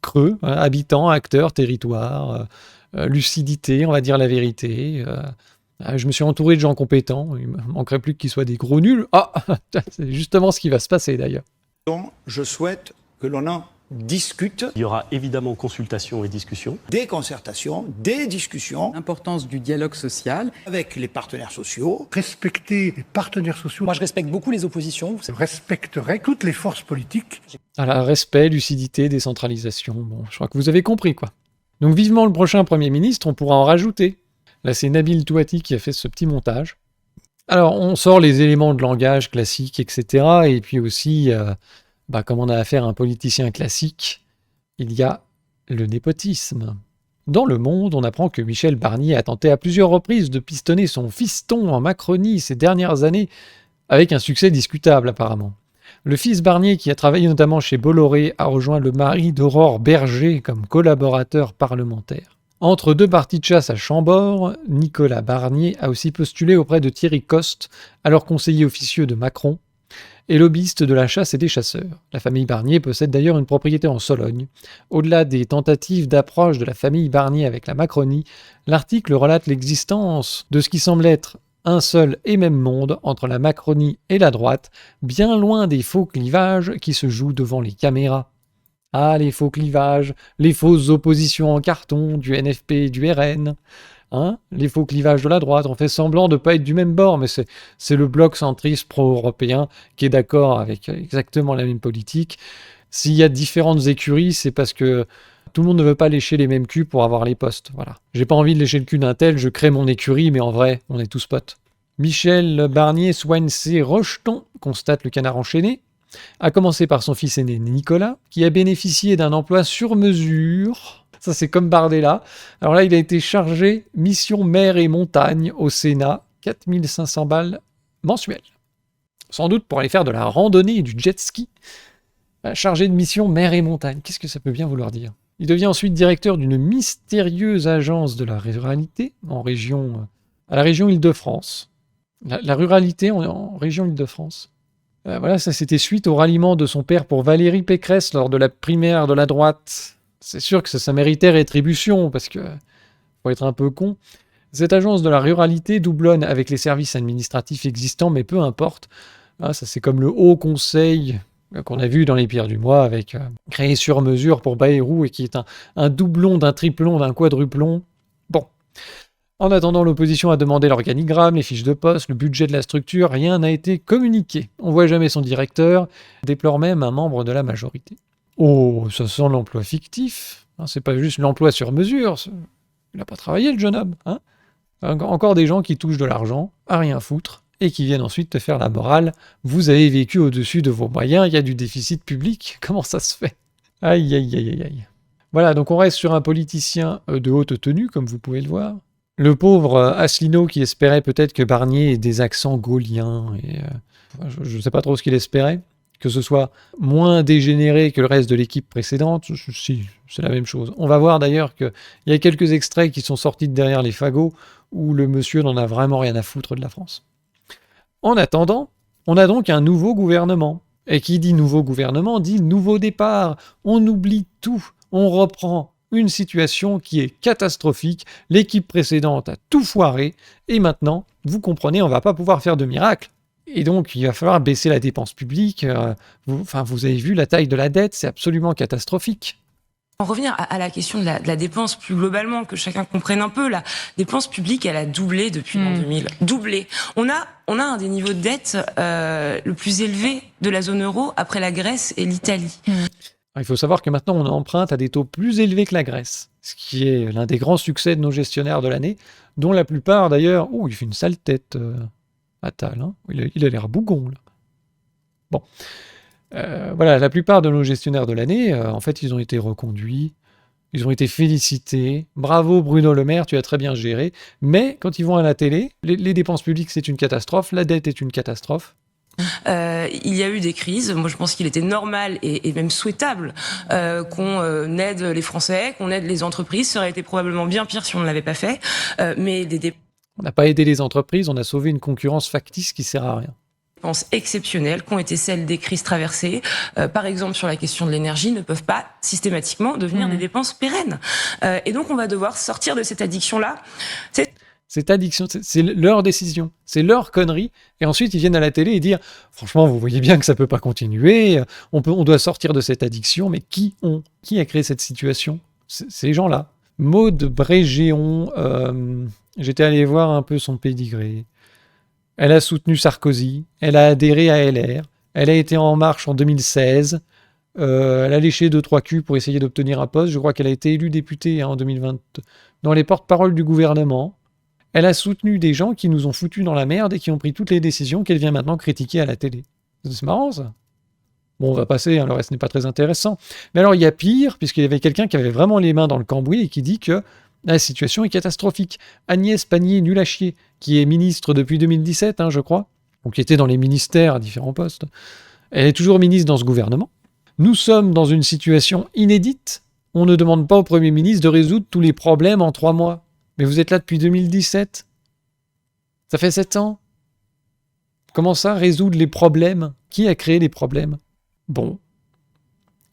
creux, hein, habitants, acteurs, territoire, lucidité, on va dire la vérité. Je me suis entouré de gens compétents, il ne manquerait plus qu'ils soient des gros nuls. Ah, c'est justement ce qui va se passer d'ailleurs. Donc, je souhaite que l'on en discute. Il y aura évidemment consultation et discussion. Des concertations, des discussions. L'importance du dialogue social. Avec les partenaires sociaux. Respecter les partenaires sociaux. Moi, je respecte beaucoup les oppositions. Je respecterai toutes les forces politiques. Voilà, respect, lucidité, décentralisation. Bon, je crois que vous avez compris, quoi. Donc vivement le prochain Premier ministre, on pourra en rajouter. Là, c'est Nabil Touati qui a fait ce petit montage. Alors, on sort les éléments de langage classiques, etc. Et puis aussi... comme on a affaire à un politicien classique, il y a le népotisme. Dans Le Monde, on apprend que Michel Barnier a tenté à plusieurs reprises de pistonner son fiston en Macronie ces dernières années, avec un succès discutable apparemment. Le fils Barnier, qui a travaillé notamment chez Bolloré, a rejoint le mari d'Aurore Berger comme collaborateur parlementaire. Entre deux parties de chasse à Chambord, Nicolas Barnier a aussi postulé auprès de Thierry Coste, alors conseiller officieux de Macron, et lobbyiste de la chasse et des chasseurs. La famille Barnier possède d'ailleurs une propriété en Sologne. Au-delà des tentatives d'approche de la famille Barnier avec la Macronie, l'article relate l'existence de ce qui semble être un seul et même monde entre la Macronie et la droite, bien loin des faux clivages qui se jouent devant les caméras. Ah, les faux clivages, les fausses oppositions en carton du NFP et du RN. Hein, les faux clivages de la droite, on fait semblant de ne pas être du même bord, mais c'est le bloc centriste pro-européen qui est d'accord avec exactement la même politique. S'il y a différentes écuries, c'est parce que tout le monde ne veut pas lécher les mêmes culs pour avoir les postes. Voilà. J'ai pas envie de lécher le cul d'un tel, je crée mon écurie, mais en vrai, on est tous potes. Michel Barnier soigne ses rejetons, constate le Canard enchaîné, à commencer par son fils aîné Nicolas, qui a bénéficié d'un emploi sur mesure. Ça, c'est comme Bardella. Alors là, il a été chargé mission mer et montagne au Sénat, 4500 balles mensuelles. Sans doute pour aller faire de la randonnée et du jet ski. Chargé de mission mer et montagne, qu'est-ce que ça peut bien vouloir dire? Il devient ensuite directeur d'une mystérieuse agence de la ruralité à la région Île-de-France. La ruralité en région Île-de-France. Voilà, ça c'était suite au ralliement de son père pour Valérie Pécresse lors de la primaire de la droite. C'est sûr que ça méritait rétribution, parce que faut être un peu con. Cette agence de la ruralité doublonne avec les services administratifs existants, mais peu importe. Ah, ça c'est comme le Haut Conseil qu'on a vu dans les Pierres du Mois, avec créé sur mesure pour Bayrou, et qui est un doublon, d'un triplon, d'un quadruplon. Bon. En attendant, l'opposition a demandé l'organigramme, les fiches de poste, le budget de la structure, rien n'a été communiqué. On voit jamais son directeur, déplore même un membre de la majorité. Oh, ça sent l'emploi fictif. Hein, c'est pas juste l'emploi sur mesure. Il n'a pas travaillé, le jeune homme. Hein, encore des gens qui touchent de l'argent à rien foutre et qui viennent ensuite te faire la morale. Vous avez vécu au-dessus de vos moyens, il y a du déficit public. Comment ça se fait? Aïe, aïe, aïe, aïe, aïe. Voilà, donc on reste sur un politicien de haute tenue, comme vous pouvez le voir. Le pauvre Asselineau qui espérait peut-être que Barnier ait des accents gauliens. Et, je ne sais pas trop ce qu'il espérait. Que ce soit moins dégénéré que le reste de l'équipe précédente, si, c'est la même chose. On va voir d'ailleurs qu'il y a quelques extraits qui sont sortis de derrière les fagots où le monsieur n'en a vraiment rien à foutre de la France. En attendant, on a donc un nouveau gouvernement. Et qui dit nouveau gouvernement dit nouveau départ. On oublie tout, on reprend une situation qui est catastrophique. L'équipe précédente a tout foiré et maintenant, vous comprenez, on ne va pas pouvoir faire de miracle. Et donc, il va falloir baisser la dépense publique. Vous avez vu la taille de la dette, c'est absolument catastrophique. En revenir à la question de la dépense plus globalement, que chacun comprenne un peu, la dépense publique, elle a doublé depuis l'an 2000. Doublé. On a un des niveaux de dette le plus élevé de la zone euro après la Grèce et l'Italie. Il faut savoir que maintenant, on emprunte à des taux plus élevés que la Grèce, ce qui est l'un des grands succès de nos gestionnaires de l'année, dont la plupart d'ailleurs... Oh, il fait une sale tête... Attal, hein, il a l'air bougon, là. Bon. Voilà, la plupart de nos gestionnaires de l'année, en fait, ils ont été reconduits, ils ont été félicités. Bravo Bruno Le Maire, tu as très bien géré. Mais quand ils vont à la télé, les dépenses publiques, c'est une catastrophe, la dette est une catastrophe. Il y a eu des crises. Moi, je pense qu'il était normal et même souhaitable qu'on aide les Français, qu'on aide les entreprises. Ça aurait été probablement bien pire si on ne l'avait pas fait. Mais on n'a pas aidé les entreprises, on a sauvé une concurrence factice qui sert à rien. Dépenses exceptionnelles qui ont été celles des crises traversées, par exemple sur la question de l'énergie, ne peuvent pas systématiquement devenir des dépenses pérennes. Et donc on va devoir sortir de cette addiction-là. Cette addiction, c'est leur décision, c'est leur connerie. Et ensuite ils viennent à la télé et dire « Franchement, vous voyez bien que ça ne peut pas continuer, on doit sortir de cette addiction. » Mais qui a créé cette situation? Ces gens-là. Maud Brégéon... J'étais allé voir un peu son pédigré. Elle a soutenu Sarkozy, elle a adhéré à LR, elle a été en marche en 2016, elle a léché 2-3 culs pour essayer d'obtenir un poste. Je crois qu'elle a été élue députée en 2020 dans les porte-paroles du gouvernement. Elle a soutenu des gens qui nous ont foutus dans la merde et qui ont pris toutes les décisions qu'elle vient maintenant critiquer à la télé. C'est marrant ça. Bon, on va passer, hein, le reste n'est pas très intéressant. Mais alors il y a pire, puisqu'il y avait quelqu'un qui avait vraiment les mains dans le cambouis et qui dit que la situation est catastrophique. Agnès Pannier-Runacher, qui est ministre depuis 2017, je crois, ou qui était dans les ministères à différents postes, elle est toujours ministre dans ce gouvernement. Nous sommes dans une situation inédite. On ne demande pas au Premier ministre de résoudre tous les problèmes en 3 mois. Mais vous êtes là depuis 2017. Ça fait 7 ans. Comment ça, résoudre les problèmes? Qui a créé les problèmes? Bon.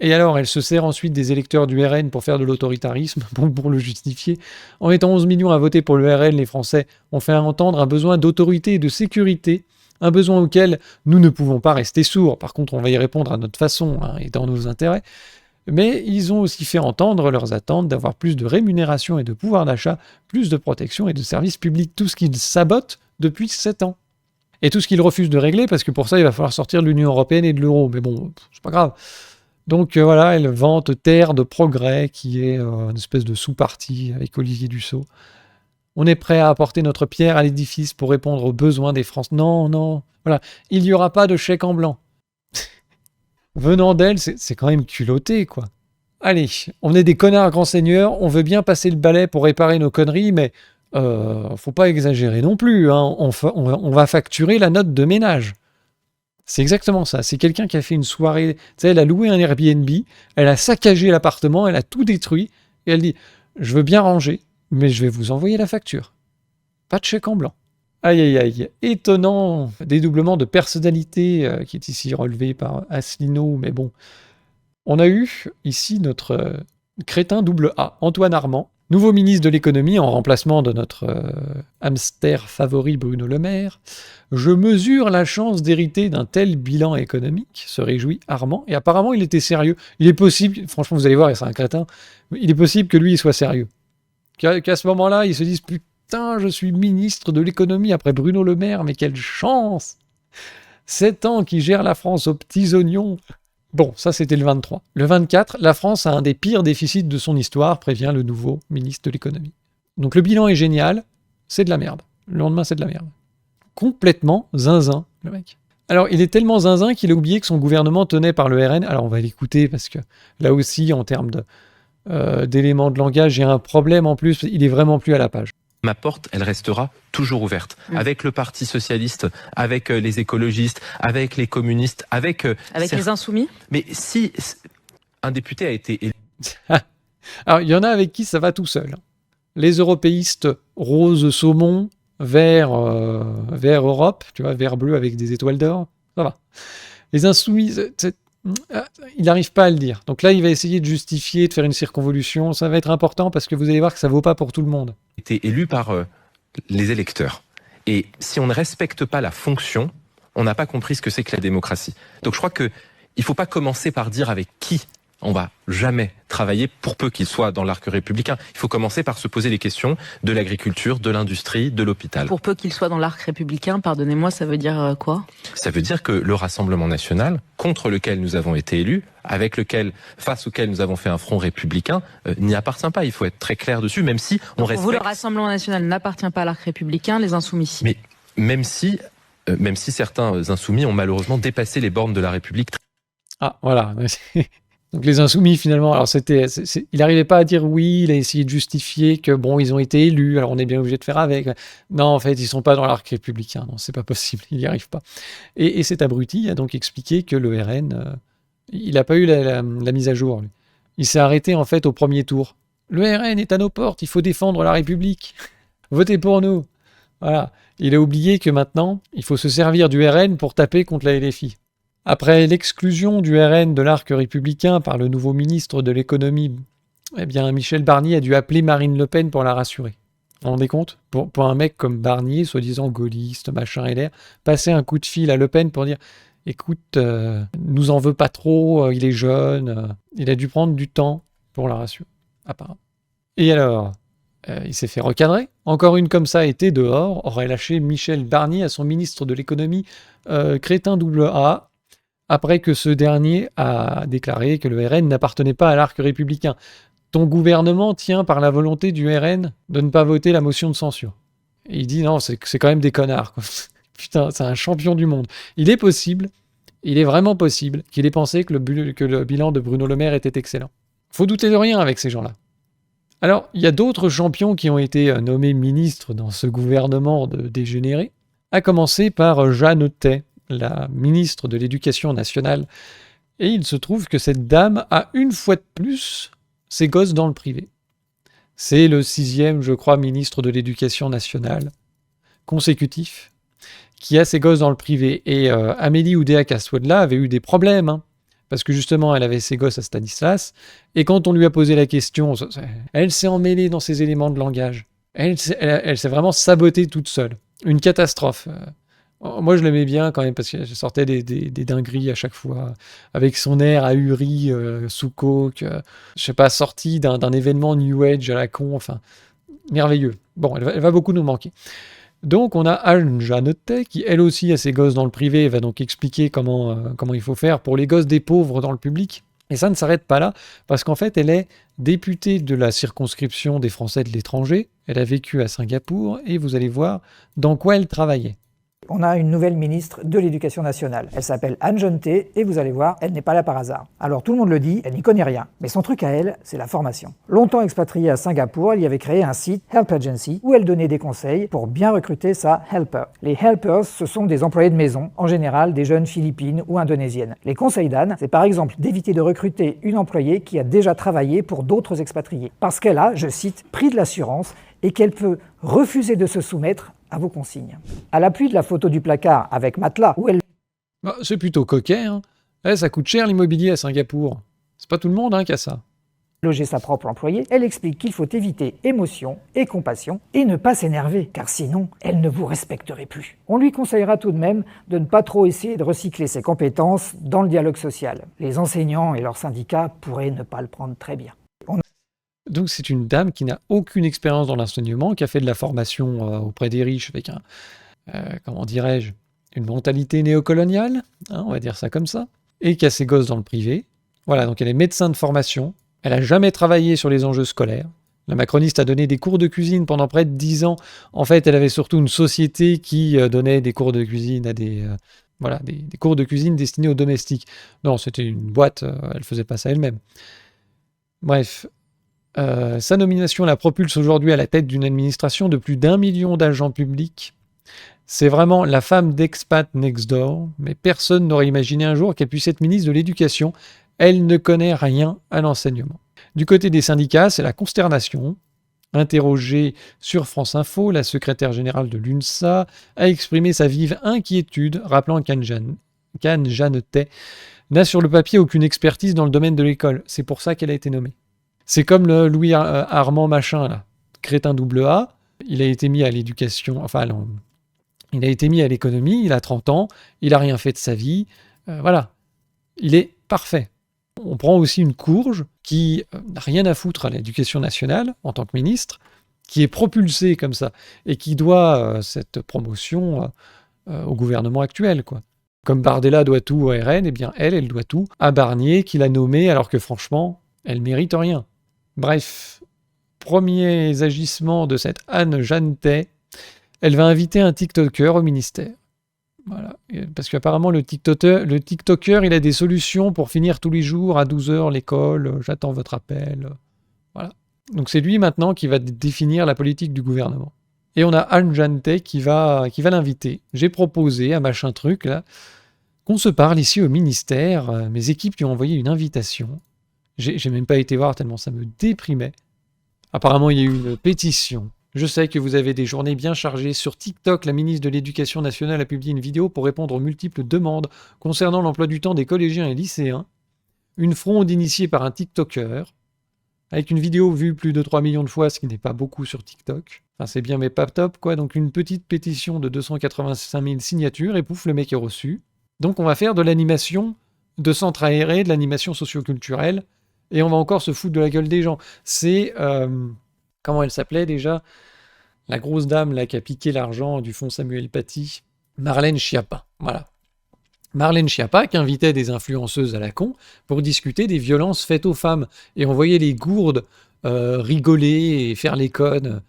Et alors, elle se sert ensuite des électeurs du RN pour faire de l'autoritarisme, pour le justifier. En étant 11 millions à voter pour le RN, les Français ont fait entendre un besoin d'autorité et de sécurité, un besoin auquel nous ne pouvons pas rester sourds. Par contre, on va y répondre à notre façon et dans nos intérêts. Mais ils ont aussi fait entendre leurs attentes d'avoir plus de rémunération et de pouvoir d'achat, plus de protection et de services publics, tout ce qu'ils sabotent depuis 7 ans. Et tout ce qu'ils refusent de régler, parce que pour ça, il va falloir sortir de l'Union européenne et de l'euro. Mais bon, c'est pas grave. Donc voilà, elle vante Terre de Progrès, qui est une espèce de sous-parti avec Olivier Dussopt. On est prêt à apporter notre pierre à l'édifice pour répondre aux besoins des Français. Non, voilà. Il n'y aura pas de chèque en blanc. Venant d'elle, c'est quand même culotté, quoi. Allez, on est des connards grands seigneurs, on veut bien passer le balai pour réparer nos conneries, mais faut pas exagérer non plus, hein. On va facturer la note de ménage. C'est exactement ça. C'est quelqu'un qui a fait une soirée, tu sais, elle a loué un Airbnb, elle a saccagé l'appartement, elle a tout détruit, et elle dit « Je veux bien ranger, mais je vais vous envoyer la facture. » Pas de chèque en blanc. Aïe aïe aïe. Étonnant dédoublement de personnalité qui est ici relevé par Asselineau, mais bon. On a eu ici notre crétin double A, Antoine Armand, nouveau ministre de l'économie en remplacement de notre hamster favori Bruno Le Maire. Je mesure la chance d'hériter d'un tel bilan économique, se réjouit Armand. Et apparemment, il était sérieux. Il est possible, franchement, vous allez voir, c'est un crétin, il est possible que lui, il soit sérieux. Qu'à ce moment-là, il se dise, putain, je suis ministre de l'économie après Bruno Le Maire, mais quelle chance! 7 ans qui gère la France aux petits oignons. Bon, ça c'était le 23. Le 24, la France a un des pires déficits de son histoire, prévient le nouveau ministre de l'économie. Donc le bilan est génial, c'est de la merde. Le lendemain, c'est de la merde. Complètement zinzin, le mec. Alors, il est tellement zinzin qu'il a oublié que son gouvernement tenait par le RN. Alors, on va l'écouter parce que là aussi, en termes d'éléments de langage, j'ai un problème en plus. Il est vraiment plus à la page. Ma porte, elle restera toujours ouverte. Avec le Parti socialiste, avec les écologistes, avec les communistes, avec les insoumis. Mais si un député a été élu... Alors, il y en a avec qui ça va tout seul. Les européistes rose saumon, vert Europe, tu vois, vert bleu avec des étoiles d'or, ça va. Les insoumis, il n'arrive pas à le dire. Donc là, il va essayer de justifier, de faire une circonvolution. Ça va être important parce que vous allez voir que ça ne vaut pas pour tout le monde. Été élu par les électeurs. Et si on ne respecte pas la fonction, on n'a pas compris ce que c'est que la démocratie. Donc je crois qu'il ne faut pas commencer par dire avec qui on va jamais travailler pour peu qu'il soit dans l'arc républicain. Il faut commencer par se poser les questions de l'agriculture, de l'industrie, de l'hôpital. Pour peu qu'il soit dans l'arc républicain, pardonnez-moi, ça veut dire quoi? Ça veut dire que le Rassemblement national, contre lequel nous avons été élus, face auquel nous avons fait un front républicain, n'y appartient pas. Il faut être très clair dessus, même si on respecte... Pour vous, le Rassemblement national n'appartient pas à l'arc républicain, les insoumis. Mais même si certains insoumis ont malheureusement dépassé les bornes de la République. Ah, voilà. Donc les insoumis, finalement, alors il n'arrivait pas à dire oui, il a essayé de justifier que bon, ils ont été élus, alors on est bien obligé de faire avec. Non, en fait, ils sont pas dans l'arc républicain, non, c'est pas possible, il n'y arrive pas. Et cet abruti a donc expliqué que le RN, il n'a pas eu la mise à jour, lui. Il s'est arrêté en fait au premier tour. Le RN est à nos portes, il faut défendre la République. Votez pour nous. Voilà. Il a oublié que maintenant, il faut se servir du RN pour taper contre la LFI. Après l'exclusion du RN de l'arc républicain par le nouveau ministre de l'économie, eh bien Michel Barnier a dû appeler Marine Le Pen pour la rassurer. Vous vous rendez compte ? Pour un mec comme Barnier, soi-disant gaulliste, machin et l'air, passer un coup de fil à Le Pen pour dire « Écoute, nous en veut pas trop, il est jeune. » Il a dû prendre du temps pour la rassurer, apparemment. Et alors, il s'est fait recadrer. Encore une comme ça était dehors, aurait lâché Michel Barnier à son ministre de l'économie, crétin double A, après que ce dernier a déclaré que le RN n'appartenait pas à l'arc républicain. Ton gouvernement tient par la volonté du RN de ne pas voter la motion de censure. Et il dit non, c'est quand même des connards, quoi. Putain, c'est un champion du monde. Il est vraiment possible qu'il ait pensé que le bilan de Bruno Le Maire était excellent. Faut douter de rien avec ces gens-là. Alors, il y a d'autres champions qui ont été nommés ministres dans ce gouvernement de dégénérés, à commencer par Jeanne Tay, la ministre de l'Éducation nationale. Et il se trouve que cette dame a une fois de plus ses gosses dans le privé. C'est le 6e, je crois, ministre de l'Éducation nationale consécutif qui a ses gosses dans le privé. Et Amélie Oudéa-Castaldo avait eu des problèmes, hein, parce que justement, elle avait ses gosses à Stanislas, et quand on lui a posé la question, elle s'est emmêlée dans ses éléments de langage. Elle s'est vraiment sabotée toute seule. Une catastrophe. Moi, je l'aimais bien quand même, parce qu'elle sortait des dingueries à chaque fois, avec son air ahuri, sous coke, je sais pas, sorti d'un événement New Age à la con, enfin, merveilleux. Bon, elle va beaucoup nous manquer. Donc, on a Anne-Jeannette, qui elle aussi a ses gosses dans le privé, et va donc expliquer comment il faut faire pour les gosses des pauvres dans le public. Et ça ne s'arrête pas là, parce qu'en fait, elle est députée de la circonscription des Français de l'étranger, elle a vécu à Singapour, et vous allez voir dans quoi elle travaillait. On a une nouvelle ministre de l'Éducation nationale. Elle s'appelle Anne-Jeannette et vous allez voir, elle n'est pas là par hasard. Alors tout le monde le dit, elle n'y connaît rien. Mais son truc à elle, c'est la formation. Longtemps expatriée à Singapour, elle y avait créé un site, Help Agency, où elle donnait des conseils pour bien recruter sa helper. Les helpers, ce sont des employés de maison, en général des jeunes philippines ou indonésiennes. Les conseils d'Anne, c'est par exemple d'éviter de recruter une employée qui a déjà travaillé pour d'autres expatriés. Parce qu'elle a, je cite, pris de l'assurance et qu'elle peut refuser de se soumettre à vos consignes. À l'appui de la photo du placard avec matelas où elle... Bah, c'est plutôt coquet, hein. Ça coûte cher l'immobilier à Singapour. C'est pas tout le monde qui a ça. Loger sa propre employée, elle explique qu'il faut éviter émotion et compassion et ne pas s'énerver, car sinon, elle ne vous respecterait plus. On lui conseillera tout de même de ne pas trop essayer de recycler ses compétences dans le dialogue social. Les enseignants et leurs syndicats pourraient ne pas le prendre très bien. Donc c'est une dame qui n'a aucune expérience dans l'enseignement, qui a fait de la formation auprès des riches avec comment dirais-je, une mentalité néocoloniale, on va dire ça comme ça, et qui a ses gosses dans le privé. Voilà, donc elle est médecin de formation, elle n'a jamais travaillé sur les enjeux scolaires. La macroniste a donné des cours de cuisine pendant près de 10 ans. En fait, elle avait surtout une société qui donnait des cours de cuisine à des cours de cuisine destinés aux domestiques. Non, c'était une boîte, elle faisait pas ça elle-même. Bref. Sa nomination la propulse aujourd'hui à la tête d'une administration de plus d'1 million d'agents publics. C'est vraiment la femme d'expat next door, mais personne n'aurait imaginé un jour qu'elle puisse être ministre de l'Éducation. Elle ne connaît rien à l'enseignement. Du côté des syndicats, c'est la consternation. Interrogée sur France Info, la secrétaire générale de l'UNSA a exprimé sa vive inquiétude, rappelant qu'Anne-Jeannette n'a sur le papier aucune expertise dans le domaine de l'école. C'est pour ça qu'elle a été nommée. C'est comme le Louis Armand machin, là, crétin AA. Il a été mis à l'éducation, il a été mis à l'économie, il a 30 ans, il n'a rien fait de sa vie. Voilà, il est parfait. On prend aussi une Courge qui n'a rien à foutre à l'éducation nationale en tant que ministre, qui est propulsée comme ça, et qui doit cette promotion au gouvernement actuel, quoi. Comme Bardella doit tout au RN, eh bien elle doit tout à Barnier, qui l'a nommée, alors que franchement, elle mérite rien. Bref, premiers agissements de cette Anne-Jeannette, elle va inviter un TikToker au ministère. Voilà. Parce qu'apparemment, le TikToker, il a des solutions pour finir tous les jours à 12h l'école, j'attends votre appel. Voilà. Donc c'est lui maintenant qui va définir la politique du gouvernement. Et on a Anne-Jeannette qui va l'inviter. J'ai proposé à machin truc, là, qu'on se parle ici au ministère. Mes équipes lui ont envoyé une invitation. J'ai même pas été voir tellement ça me déprimait. Apparemment, il y a eu une pétition. Je sais que vous avez des journées bien chargées. Sur TikTok, la ministre de l'Éducation nationale a publié une vidéo pour répondre aux multiples demandes concernant l'emploi du temps des collégiens et lycéens. Une fronde initiée par un TikToker, avec une vidéo vue plus de 3 millions de fois, ce qui n'est pas beaucoup sur TikTok. Enfin, c'est bien, mais pas top, quoi. Donc une petite pétition de 285 000 signatures, et pouf, le mec est reçu. Donc on va faire de l'animation de centre aéré, de l'animation socioculturelle, et on va encore se foutre de la gueule des gens. C'est... comment elle s'appelait déjà ? La grosse dame là qui a piqué l'argent du fonds Samuel Paty. Marlène Schiappa. Voilà. Marlène Schiappa qui invitait des influenceuses à la con pour discuter des violences faites aux femmes. Et on voyait les gourdes rigoler et faire les connes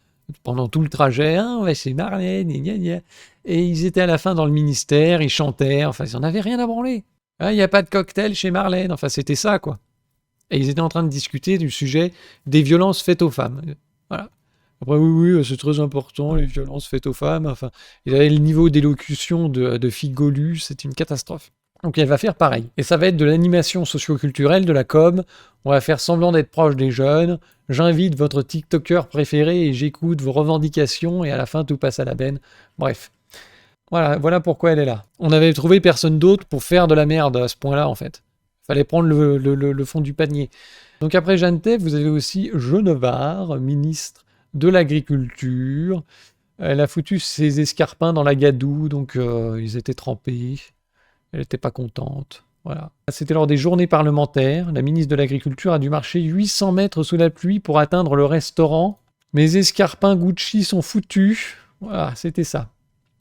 pendant tout le trajet. Ah, ouais, c'est Marlène, et gna gna. Et ils étaient à la fin dans le ministère, ils chantaient, enfin, ils n'en avaient rien à branler. Il n'y a pas de cocktail chez Marlène. Enfin, c'était ça, quoi. Et ils étaient en train de discuter du sujet des violences faites aux femmes. Voilà. Après, oui, c'est très important, les violences faites aux femmes. Enfin, il avait le niveau d'élocution de Figolu, c'est une catastrophe. Donc elle va faire pareil. Et ça va être de l'animation socio-culturelle, de la com. On va faire semblant d'être proche des jeunes. J'invite votre TikToker préféré et j'écoute vos revendications. Et à la fin, tout passe à la benne. Bref. Voilà pourquoi elle est là. On avait trouvé personne d'autre pour faire de la merde à ce point-là, en fait. Fallait prendre le fond du panier. Donc après Jeanne Tef, vous avez aussi Genevard, ministre de l'Agriculture. Elle a foutu ses escarpins dans la gadoue, donc ils étaient trempés. Elle n'était pas contente. Voilà. C'était lors des journées parlementaires. La ministre de l'Agriculture a dû marcher 800 mètres sous la pluie pour atteindre le restaurant. Mes escarpins Gucci sont foutus. Voilà, c'était ça.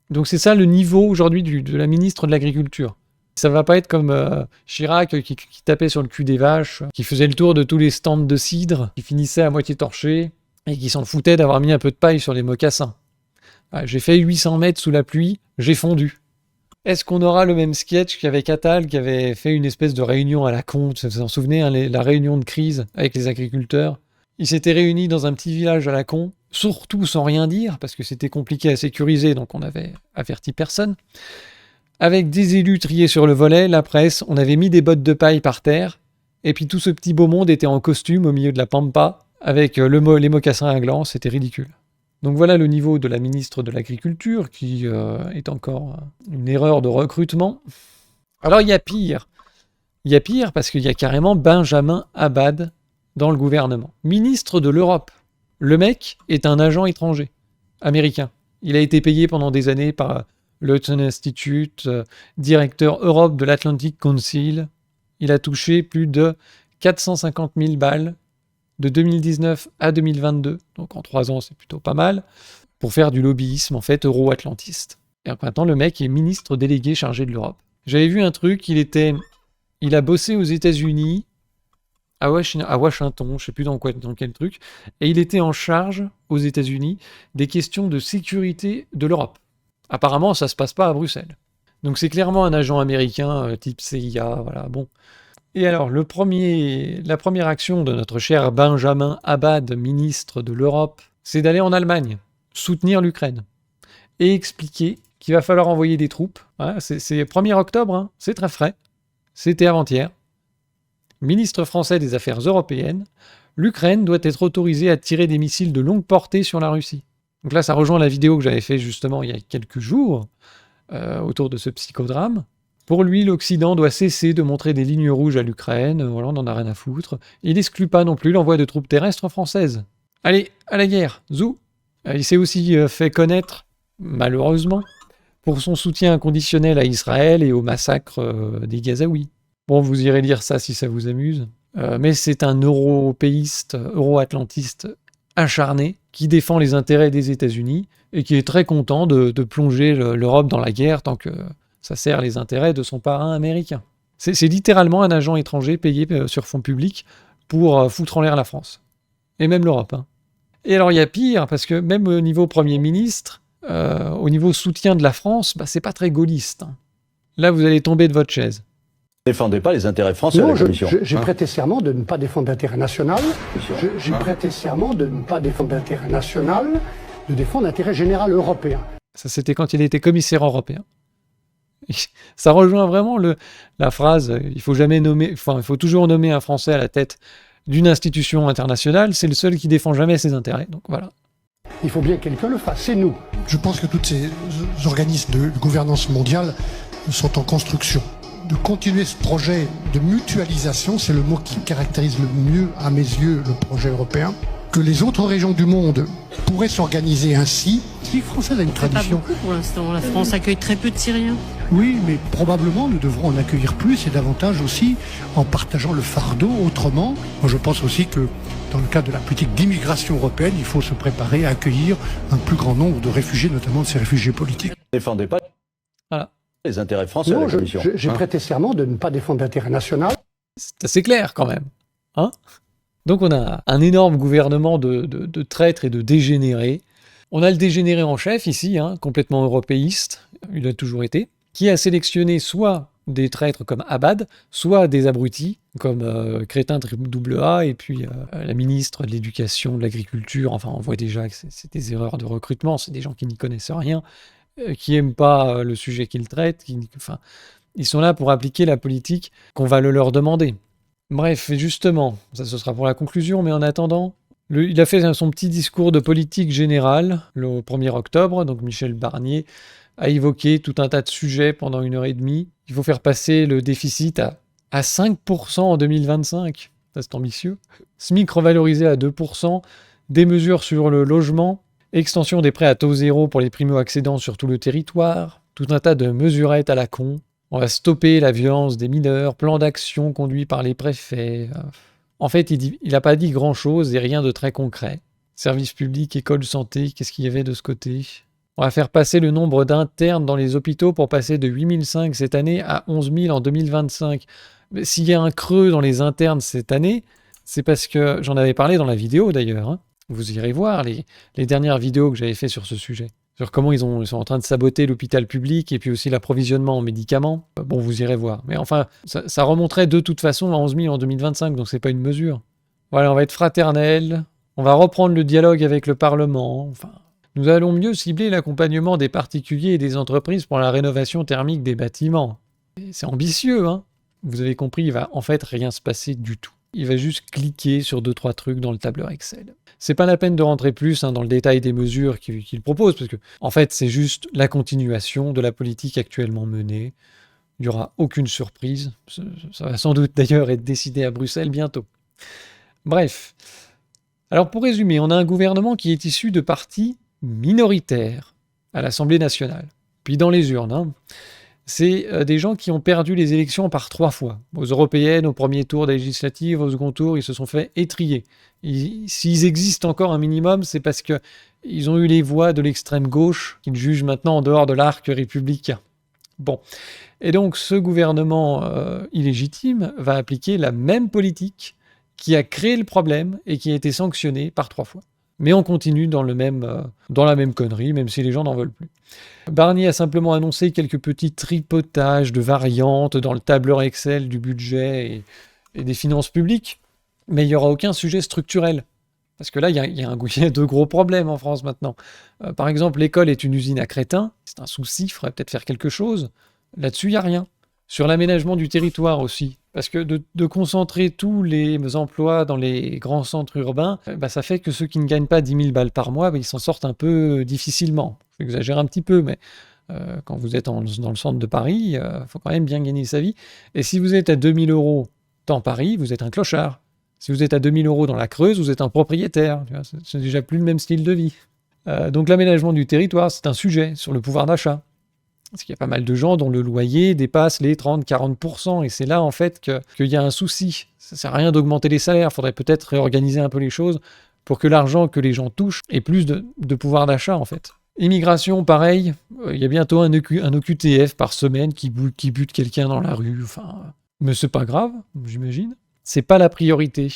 Donc c'est ça le niveau aujourd'hui de la ministre de l'Agriculture. Ça va pas être comme Chirac qui tapait sur le cul des vaches, qui faisait le tour de tous les stands de cidre, qui finissait à moitié torché et qui s'en foutait d'avoir mis un peu de paille sur les mocassins. Voilà, j'ai fait 800 mètres sous la pluie, j'ai fondu. Est-ce qu'on aura le même sketch qu'avec Attal, qui avait fait une espèce de réunion à la con, vous en souvenez, hein, la réunion de crise avec les agriculteurs? Ils s'étaient réunis dans un petit village à la con, surtout sans rien dire, parce que c'était compliqué à sécuriser, donc on avait averti personne. Avec des élus triés sur le volet, la presse, on avait mis des bottes de paille par terre, et puis tout ce petit beau monde était en costume au milieu de la pampa, avec les mocassins à gland, c'était ridicule. Donc voilà le niveau de la ministre de l'Agriculture, qui est encore une erreur de recrutement. Alors il y a pire. Il y a pire parce qu'il y a carrément Benjamin Abad dans le gouvernement. Ministre de l'Europe. Le mec est un agent étranger, américain. Il a été payé pendant des années par l'Hudson Institute, directeur Europe de l'Atlantic Council. Il a touché plus de 450 000 balles de 2019 à 2022, donc en 3 ans c'est plutôt pas mal, pour faire du lobbyisme en fait euro-atlantiste. Et maintenant le mec est ministre délégué chargé de l'Europe. J'avais vu un truc, il a bossé aux États-Unis, à Washington, je sais plus dans quel truc, et il était en charge aux États-Unis des questions de sécurité de l'Europe. Apparemment ça se passe pas à Bruxelles. Donc c'est clairement un agent américain type CIA, voilà, bon. Et alors, la première action de notre cher Benjamin Abad, ministre de l'Europe, c'est d'aller en Allemagne, soutenir l'Ukraine, et expliquer qu'il va falloir envoyer des troupes. Hein, c'est 1er octobre, hein, c'est très frais, c'était avant-hier. Ministre français des Affaires européennes, l'Ukraine doit être autorisée à tirer des missiles de longue portée sur la Russie. Donc là, ça rejoint la vidéo que j'avais fait justement il y a quelques jours, autour de ce psychodrame. Pour lui, l'Occident doit cesser de montrer des lignes rouges à l'Ukraine, voilà, on n'en a rien à foutre. Il n'exclut pas non plus l'envoi de troupes terrestres françaises. Allez, à la guerre, zou. Il s'est aussi fait connaître, malheureusement, pour son soutien inconditionnel à Israël et au massacre des Gazaouis. Bon, vous irez lire ça si ça vous amuse. Mais c'est un européiste, euro-atlantiste acharné qui défend les intérêts des États-Unis et qui est très content de plonger l'Europe dans la guerre tant que ça sert les intérêts de son parrain américain. C'est littéralement un agent étranger payé sur fonds publics pour foutre en l'air la France. Et même l'Europe. Hein. Et alors il y a pire, parce que même au niveau Premier ministre, au niveau soutien de la France, c'est pas très gaulliste. Hein. Là, vous allez tomber de votre chaise. Défendez pas les intérêts français à la Commission. J'ai prêté serment de ne pas défendre l'intérêt national. J'ai prêté serment de ne pas défendre l'intérêt national, de défendre l'intérêt général européen. Ça, c'était quand il était commissaire européen. Ça rejoint vraiment la phrase il faut toujours nommer un Français à la tête d'une institution internationale, c'est le seul qui défend jamais ses intérêts. Donc voilà. Il faut bien que quelqu'un le fasse, c'est nous. Je pense que tous ces organismes de gouvernance mondiale sont en construction. De continuer ce projet de mutualisation, c'est le mot qui caractérise le mieux, à mes yeux, le projet européen. Que les autres régions du monde pourraient s'organiser ainsi. Les Français ont une tradition. Pas beaucoup pour l'instant. La France accueille très peu de Syriens. Oui, mais probablement nous devrons en accueillir plus et davantage aussi en partageant le fardeau autrement. Moi, je pense aussi que dans le cadre de la politique d'immigration européenne, il faut se préparer à accueillir un plus grand nombre de réfugiés, notamment de ces réfugiés politiques. Défendez pas les intérêts français à la Commission. J'ai prêté serment de ne pas défendre l'intérêt national. C'est assez clair quand même. Hein ? Donc on a un énorme gouvernement de traîtres et de dégénérés. On a le dégénéré en chef ici, hein, complètement européiste, il a toujours été, qui a sélectionné soit des traîtres comme Abad, soit des abrutis comme Crétin AA et puis la ministre de l'Éducation, de l'Agriculture. Enfin, on voit déjà que c'est des erreurs de recrutement, c'est des gens qui n'y connaissent rien, qui n'aiment pas le sujet qu'ils traitent, ils sont là pour appliquer la politique qu'on va leur demander. Bref, justement, ça ce sera pour la conclusion, mais en attendant, il a fait son petit discours de politique générale le 1er octobre, donc Michel Barnier a évoqué tout un tas de sujets pendant 1h30. Il faut faire passer le déficit à à 5% en 2025. Ça, c'est ambitieux. SMIC revalorisé à 2%, des mesures sur le logement, extension des prêts à taux zéro pour les primo-accédants sur tout le territoire, tout un tas de mesurettes à la con. On va stopper la violence des mineurs, plan d'action conduit par les préfets. En fait, il n'a pas dit grand-chose et rien de très concret. Service public, école, santé, qu'est-ce qu'il y avait de ce côté? On va faire passer le nombre d'internes dans les hôpitaux pour passer de 8005 cette année à 11 000 en 2025. Mais s'il y a un creux dans les internes cette année, c'est parce que, j'en avais parlé dans la vidéo d'ailleurs, hein. Vous irez voir les dernières vidéos que j'avais fait sur ce sujet. Sur comment ils sont en train de saboter l'hôpital public et puis aussi l'approvisionnement en médicaments. Bon, vous irez voir. Mais enfin, ça remonterait de toute façon à 11 000 en 2025, donc c'est pas une mesure. Voilà, on va être fraternel, on va reprendre le dialogue avec le Parlement, enfin... Nous allons mieux cibler l'accompagnement des particuliers et des entreprises pour la rénovation thermique des bâtiments. C'est ambitieux, hein? Vous avez compris, il va en fait rien se passer du tout. Il va juste cliquer sur 2-3 trucs dans le tableur Excel. C'est pas la peine de rentrer plus dans le détail des mesures qu'il propose, parce que en fait, c'est juste la continuation de la politique actuellement menée. Il n'y aura aucune surprise. Ça va sans doute d'ailleurs être décidé à Bruxelles bientôt. Bref. Alors pour résumer, on a un gouvernement qui est issu de partis minoritaires à l'Assemblée nationale. Puis dans les urnes, hein, c'est des gens qui ont perdu les élections par 3 fois. Aux européennes, au premier tour des législatives, au second tour, ils se sont fait étriller. S'ils existent encore un minimum, c'est parce qu'ils ont eu les voix de l'extrême gauche qu'ils jugent maintenant en dehors de l'arc républicain. Bon. Et donc ce gouvernement illégitime va appliquer la même politique qui a créé le problème et qui a été sanctionné par 3 fois. Mais on continue dans la même connerie, même si les gens n'en veulent plus. Barnier a simplement annoncé quelques petits tripotages de variantes dans le tableur Excel du budget et des finances publiques, mais il n'y aura aucun sujet structurel. Parce que là, il y a 2 gros problèmes en France maintenant. Par exemple, l'école est une usine à crétins, c'est un souci, il faudrait peut-être faire quelque chose. Là-dessus, il n'y a rien. Sur l'aménagement du territoire aussi. Parce que de concentrer tous les emplois dans les grands centres urbains, ça fait que ceux qui ne gagnent pas 10 000 balles par mois, ils s'en sortent un peu difficilement. J'exagère un petit peu, mais quand vous êtes dans le centre de Paris, il faut quand même bien gagner sa vie. Et si vous êtes à 2 000 € dans Paris, vous êtes un clochard. Si vous êtes à 2 000 € dans la Creuse, vous êtes un propriétaire. C'est déjà plus le même style de vie. Donc l'aménagement du territoire, c'est un sujet sur le pouvoir d'achat. Parce qu'il y a pas mal de gens dont le loyer dépasse les 30-40%. Et c'est là, en fait, qu'il y a un souci. Ça ne sert à rien d'augmenter les salaires. Il faudrait peut-être réorganiser un peu les choses pour que l'argent que les gens touchent ait plus de pouvoir d'achat, en fait. Immigration, pareil. Il y a bientôt un OQTF par semaine qui bute quelqu'un dans la rue. Enfin, mais c'est pas grave, j'imagine. C'est pas la priorité.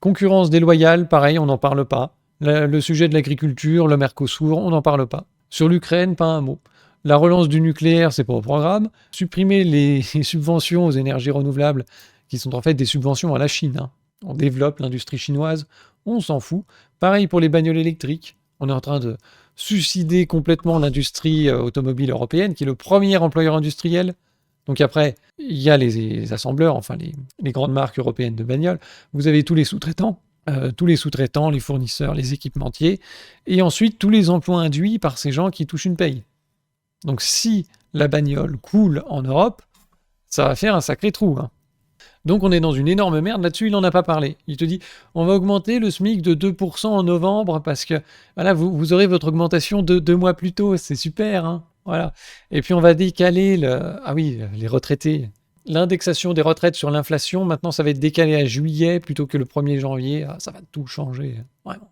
Concurrence déloyale, pareil, on n'en parle pas. Le sujet de l'agriculture, le Mercosur, on n'en parle pas. Sur l'Ukraine, pas un mot. La relance du nucléaire, c'est pas au programme. Supprimer les subventions aux énergies renouvelables, qui sont en fait des subventions à la Chine. Hein. On développe l'industrie chinoise, on s'en fout. Pareil pour les bagnoles électriques. On est en train de suicider complètement l'industrie automobile européenne, qui est le premier employeur industriel. Donc après, il y a les assembleurs, enfin les grandes marques européennes de bagnoles. Vous avez tous les sous-traitants, les fournisseurs, les équipementiers, et ensuite tous les emplois induits par ces gens qui touchent une paye. Donc si la bagnole coule en Europe, ça va faire un sacré trou. Hein. Donc on est dans une énorme merde, là-dessus il n'en a pas parlé. Il te dit, on va augmenter le SMIC de 2% en novembre parce que voilà, vous aurez votre augmentation de 2 mois plus tôt, c'est super. Hein, voilà. Et puis on va décaler les retraités. L'indexation des retraites sur l'inflation, maintenant ça va être décalé à juillet plutôt que le 1er janvier. Ah, ça va tout changer, vraiment.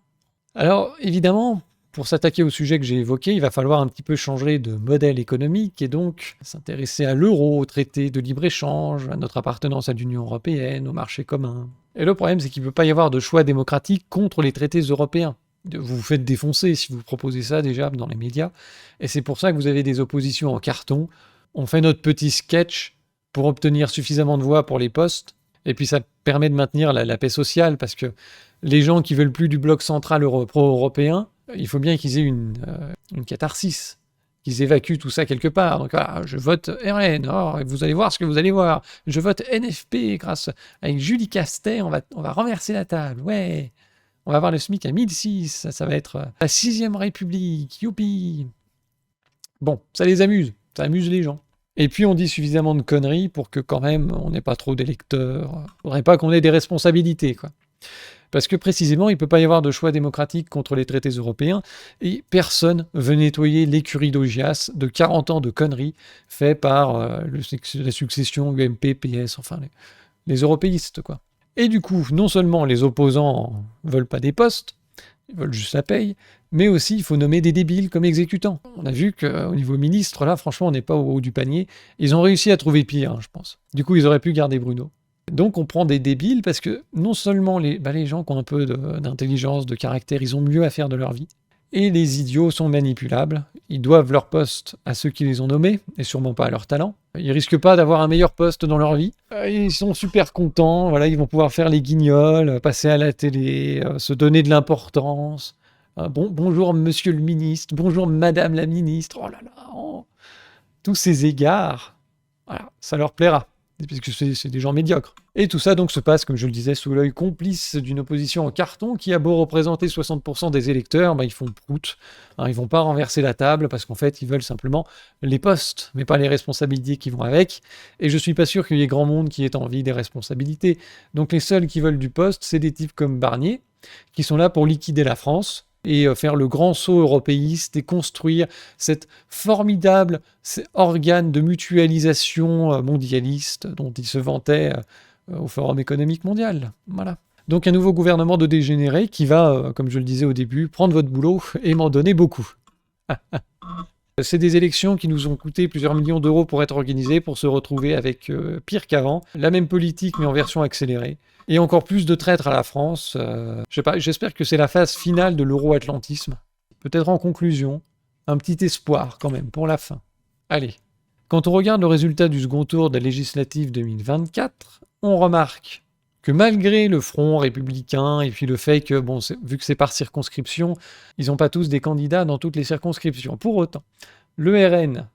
Alors évidemment, pour s'attaquer au sujet que j'ai évoqué, il va falloir un petit peu changer de modèle économique et donc s'intéresser à l'euro, au traité de libre-échange, à notre appartenance à l'Union européenne, au marché commun. Et le problème, c'est qu'il ne peut pas y avoir de choix démocratique contre les traités européens. Vous vous faites défoncer si vous proposez ça déjà dans les médias. Et c'est pour ça que vous avez des oppositions en carton. On fait notre petit sketch pour obtenir suffisamment de voix pour les postes. Et puis ça permet de maintenir la paix sociale parce que les gens qui veulent plus du bloc central pro-européen, il faut bien qu'ils aient une catharsis, qu'ils évacuent tout ça quelque part. Donc voilà, je vote RN, vous allez voir ce que vous allez voir. Je vote NFP avec Julie Castet, on va renverser la table, ouais. On va avoir le SMIC à 1006, ça va être la 6e République, youpi. Bon, ça les amuse, ça amuse les gens. Et puis on dit suffisamment de conneries pour que quand même on n'ait pas trop d'électeurs. Faudrait pas qu'on ait des responsabilités, quoi. Parce que précisément, il ne peut pas y avoir de choix démocratique contre les traités européens, et personne veut nettoyer l'écurie d'Augias de 40 ans de conneries faites par la succession UMP, PS, enfin les européistes, quoi. Et du coup, non seulement les opposants veulent pas des postes, ils veulent juste la paye, mais aussi il faut nommer des débiles comme exécutants. On a vu qu'au niveau ministre, là, franchement, on n'est pas au haut du panier. Ils ont réussi à trouver pire, hein, je pense. Du coup, ils auraient pu garder Bruno. Donc on prend des débiles parce que non seulement les gens qui ont un peu d'intelligence, de caractère, ils ont mieux à faire de leur vie, et les idiots sont manipulables, ils doivent leur poste à ceux qui les ont nommés, et sûrement pas à leur talent. Ils risquent pas d'avoir un meilleur poste dans leur vie. Ils sont super contents, voilà, ils vont pouvoir faire les guignols, passer à la télé, se donner de l'importance. Bonjour monsieur le ministre, bonjour madame la ministre, oh là là, tous ces égards, voilà, ça leur plaira. Puisque c'est des gens médiocres. Et tout ça donc se passe, comme je le disais, sous l'œil complice d'une opposition en carton qui a beau représenter 60% des électeurs, ils font prout. Ils vont pas renverser la table parce qu'en fait, ils veulent simplement les postes, mais pas les responsabilités qui vont avec. Et je suis pas sûr qu'il y ait grand monde qui ait envie des responsabilités. Donc les seuls qui veulent du poste, c'est des types comme Barnier, qui sont là pour liquider la France et faire le grand saut européiste et construire cette formidable organe de mutualisation mondialiste dont il se vantait au Forum économique mondial. Voilà. Donc un nouveau gouvernement de dégénérés qui va, comme je le disais au début, prendre votre boulot et m'en donner beaucoup. C'est des élections qui nous ont coûté plusieurs millions d'euros pour être organisées, pour se retrouver avec pire qu'avant, la même politique mais en version accélérée. Et encore plus de traîtres à la France. Je sais pas, j'espère que c'est la phase finale de l'euro-atlantisme. Peut-être en conclusion, un petit espoir quand même pour la fin. Allez. Quand on regarde le résultat du second tour des législatives 2024, on remarque que malgré le front républicain et puis le fait que, vu que c'est par circonscription, ils n'ont pas tous des candidats dans toutes les circonscriptions. Pour autant, le RN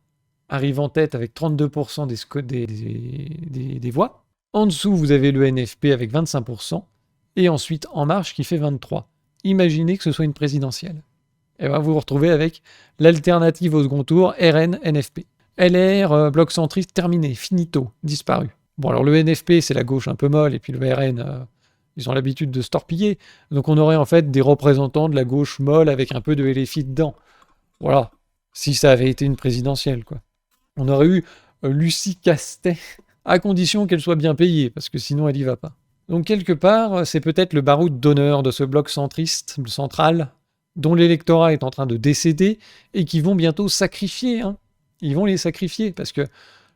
arrive en tête avec 32% des voix. En dessous, vous avez le NFP avec 25%, et ensuite En Marche qui fait 23%. Imaginez que ce soit une présidentielle. Et bien vous vous retrouvez avec l'alternative au second tour, RN, NFP. LR, bloc centriste, terminé, finito, disparu. Bon, alors le NFP, c'est la gauche un peu molle, et puis le RN, ils ont l'habitude de se torpiller. Donc on aurait en fait des représentants de la gauche molle avec un peu de LFI dedans. Voilà, si ça avait été une présidentielle, quoi. On aurait eu Lucie Castet, à condition qu'elle soit bien payée, parce que sinon elle y va pas. Donc quelque part, c'est peut-être le baroud d'honneur de ce bloc centriste, central, dont l'électorat est en train de décéder, et qui vont bientôt sacrifier. Ils vont les sacrifier, parce que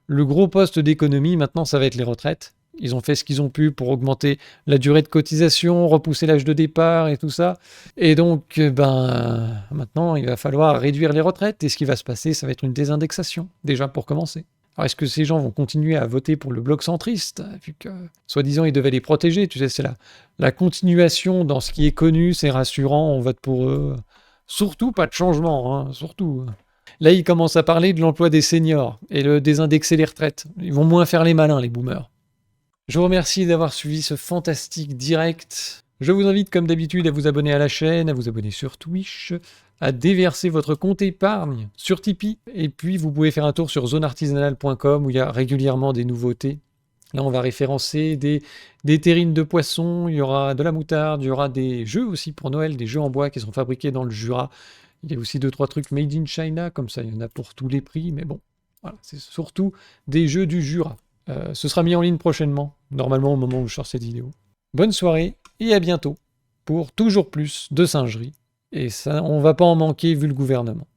le gros poste d'économie, maintenant, ça va être les retraites. Ils ont fait ce qu'ils ont pu pour augmenter la durée de cotisation, repousser l'âge de départ et tout ça. Et donc, maintenant, il va falloir réduire les retraites, et ce qui va se passer, ça va être une désindexation, déjà pour commencer. Alors, est-ce que ces gens vont continuer à voter pour le bloc centriste, vu que, soi-disant, ils devaient les protéger? Tu sais, c'est la continuation dans ce qui est connu, c'est rassurant, on vote pour eux. Surtout, pas de changement, surtout. Là, ils commencent à parler de l'emploi des seniors et de désindexer les retraites. Ils vont moins faire les malins, les boomers. Je vous remercie d'avoir suivi ce fantastique direct. Je vous invite, comme d'habitude, à vous abonner à la chaîne, à vous abonner sur Twitch, à déverser votre compte épargne sur Tipeee. Et puis, vous pouvez faire un tour sur zoneartisanale.com où il y a régulièrement des nouveautés. Là, on va référencer des terrines de poissons, il y aura de la moutarde, il y aura des jeux aussi pour Noël, des jeux en bois qui sont fabriqués dans le Jura. Il y a aussi 2-3 trucs made in China, comme ça, il y en a pour tous les prix. Mais bon, voilà, c'est surtout des jeux du Jura. Ce sera mis en ligne prochainement, normalement au moment où je sors cette vidéo. Bonne soirée et à bientôt pour toujours plus de singerie. Et ça, on va pas en manquer vu le gouvernement.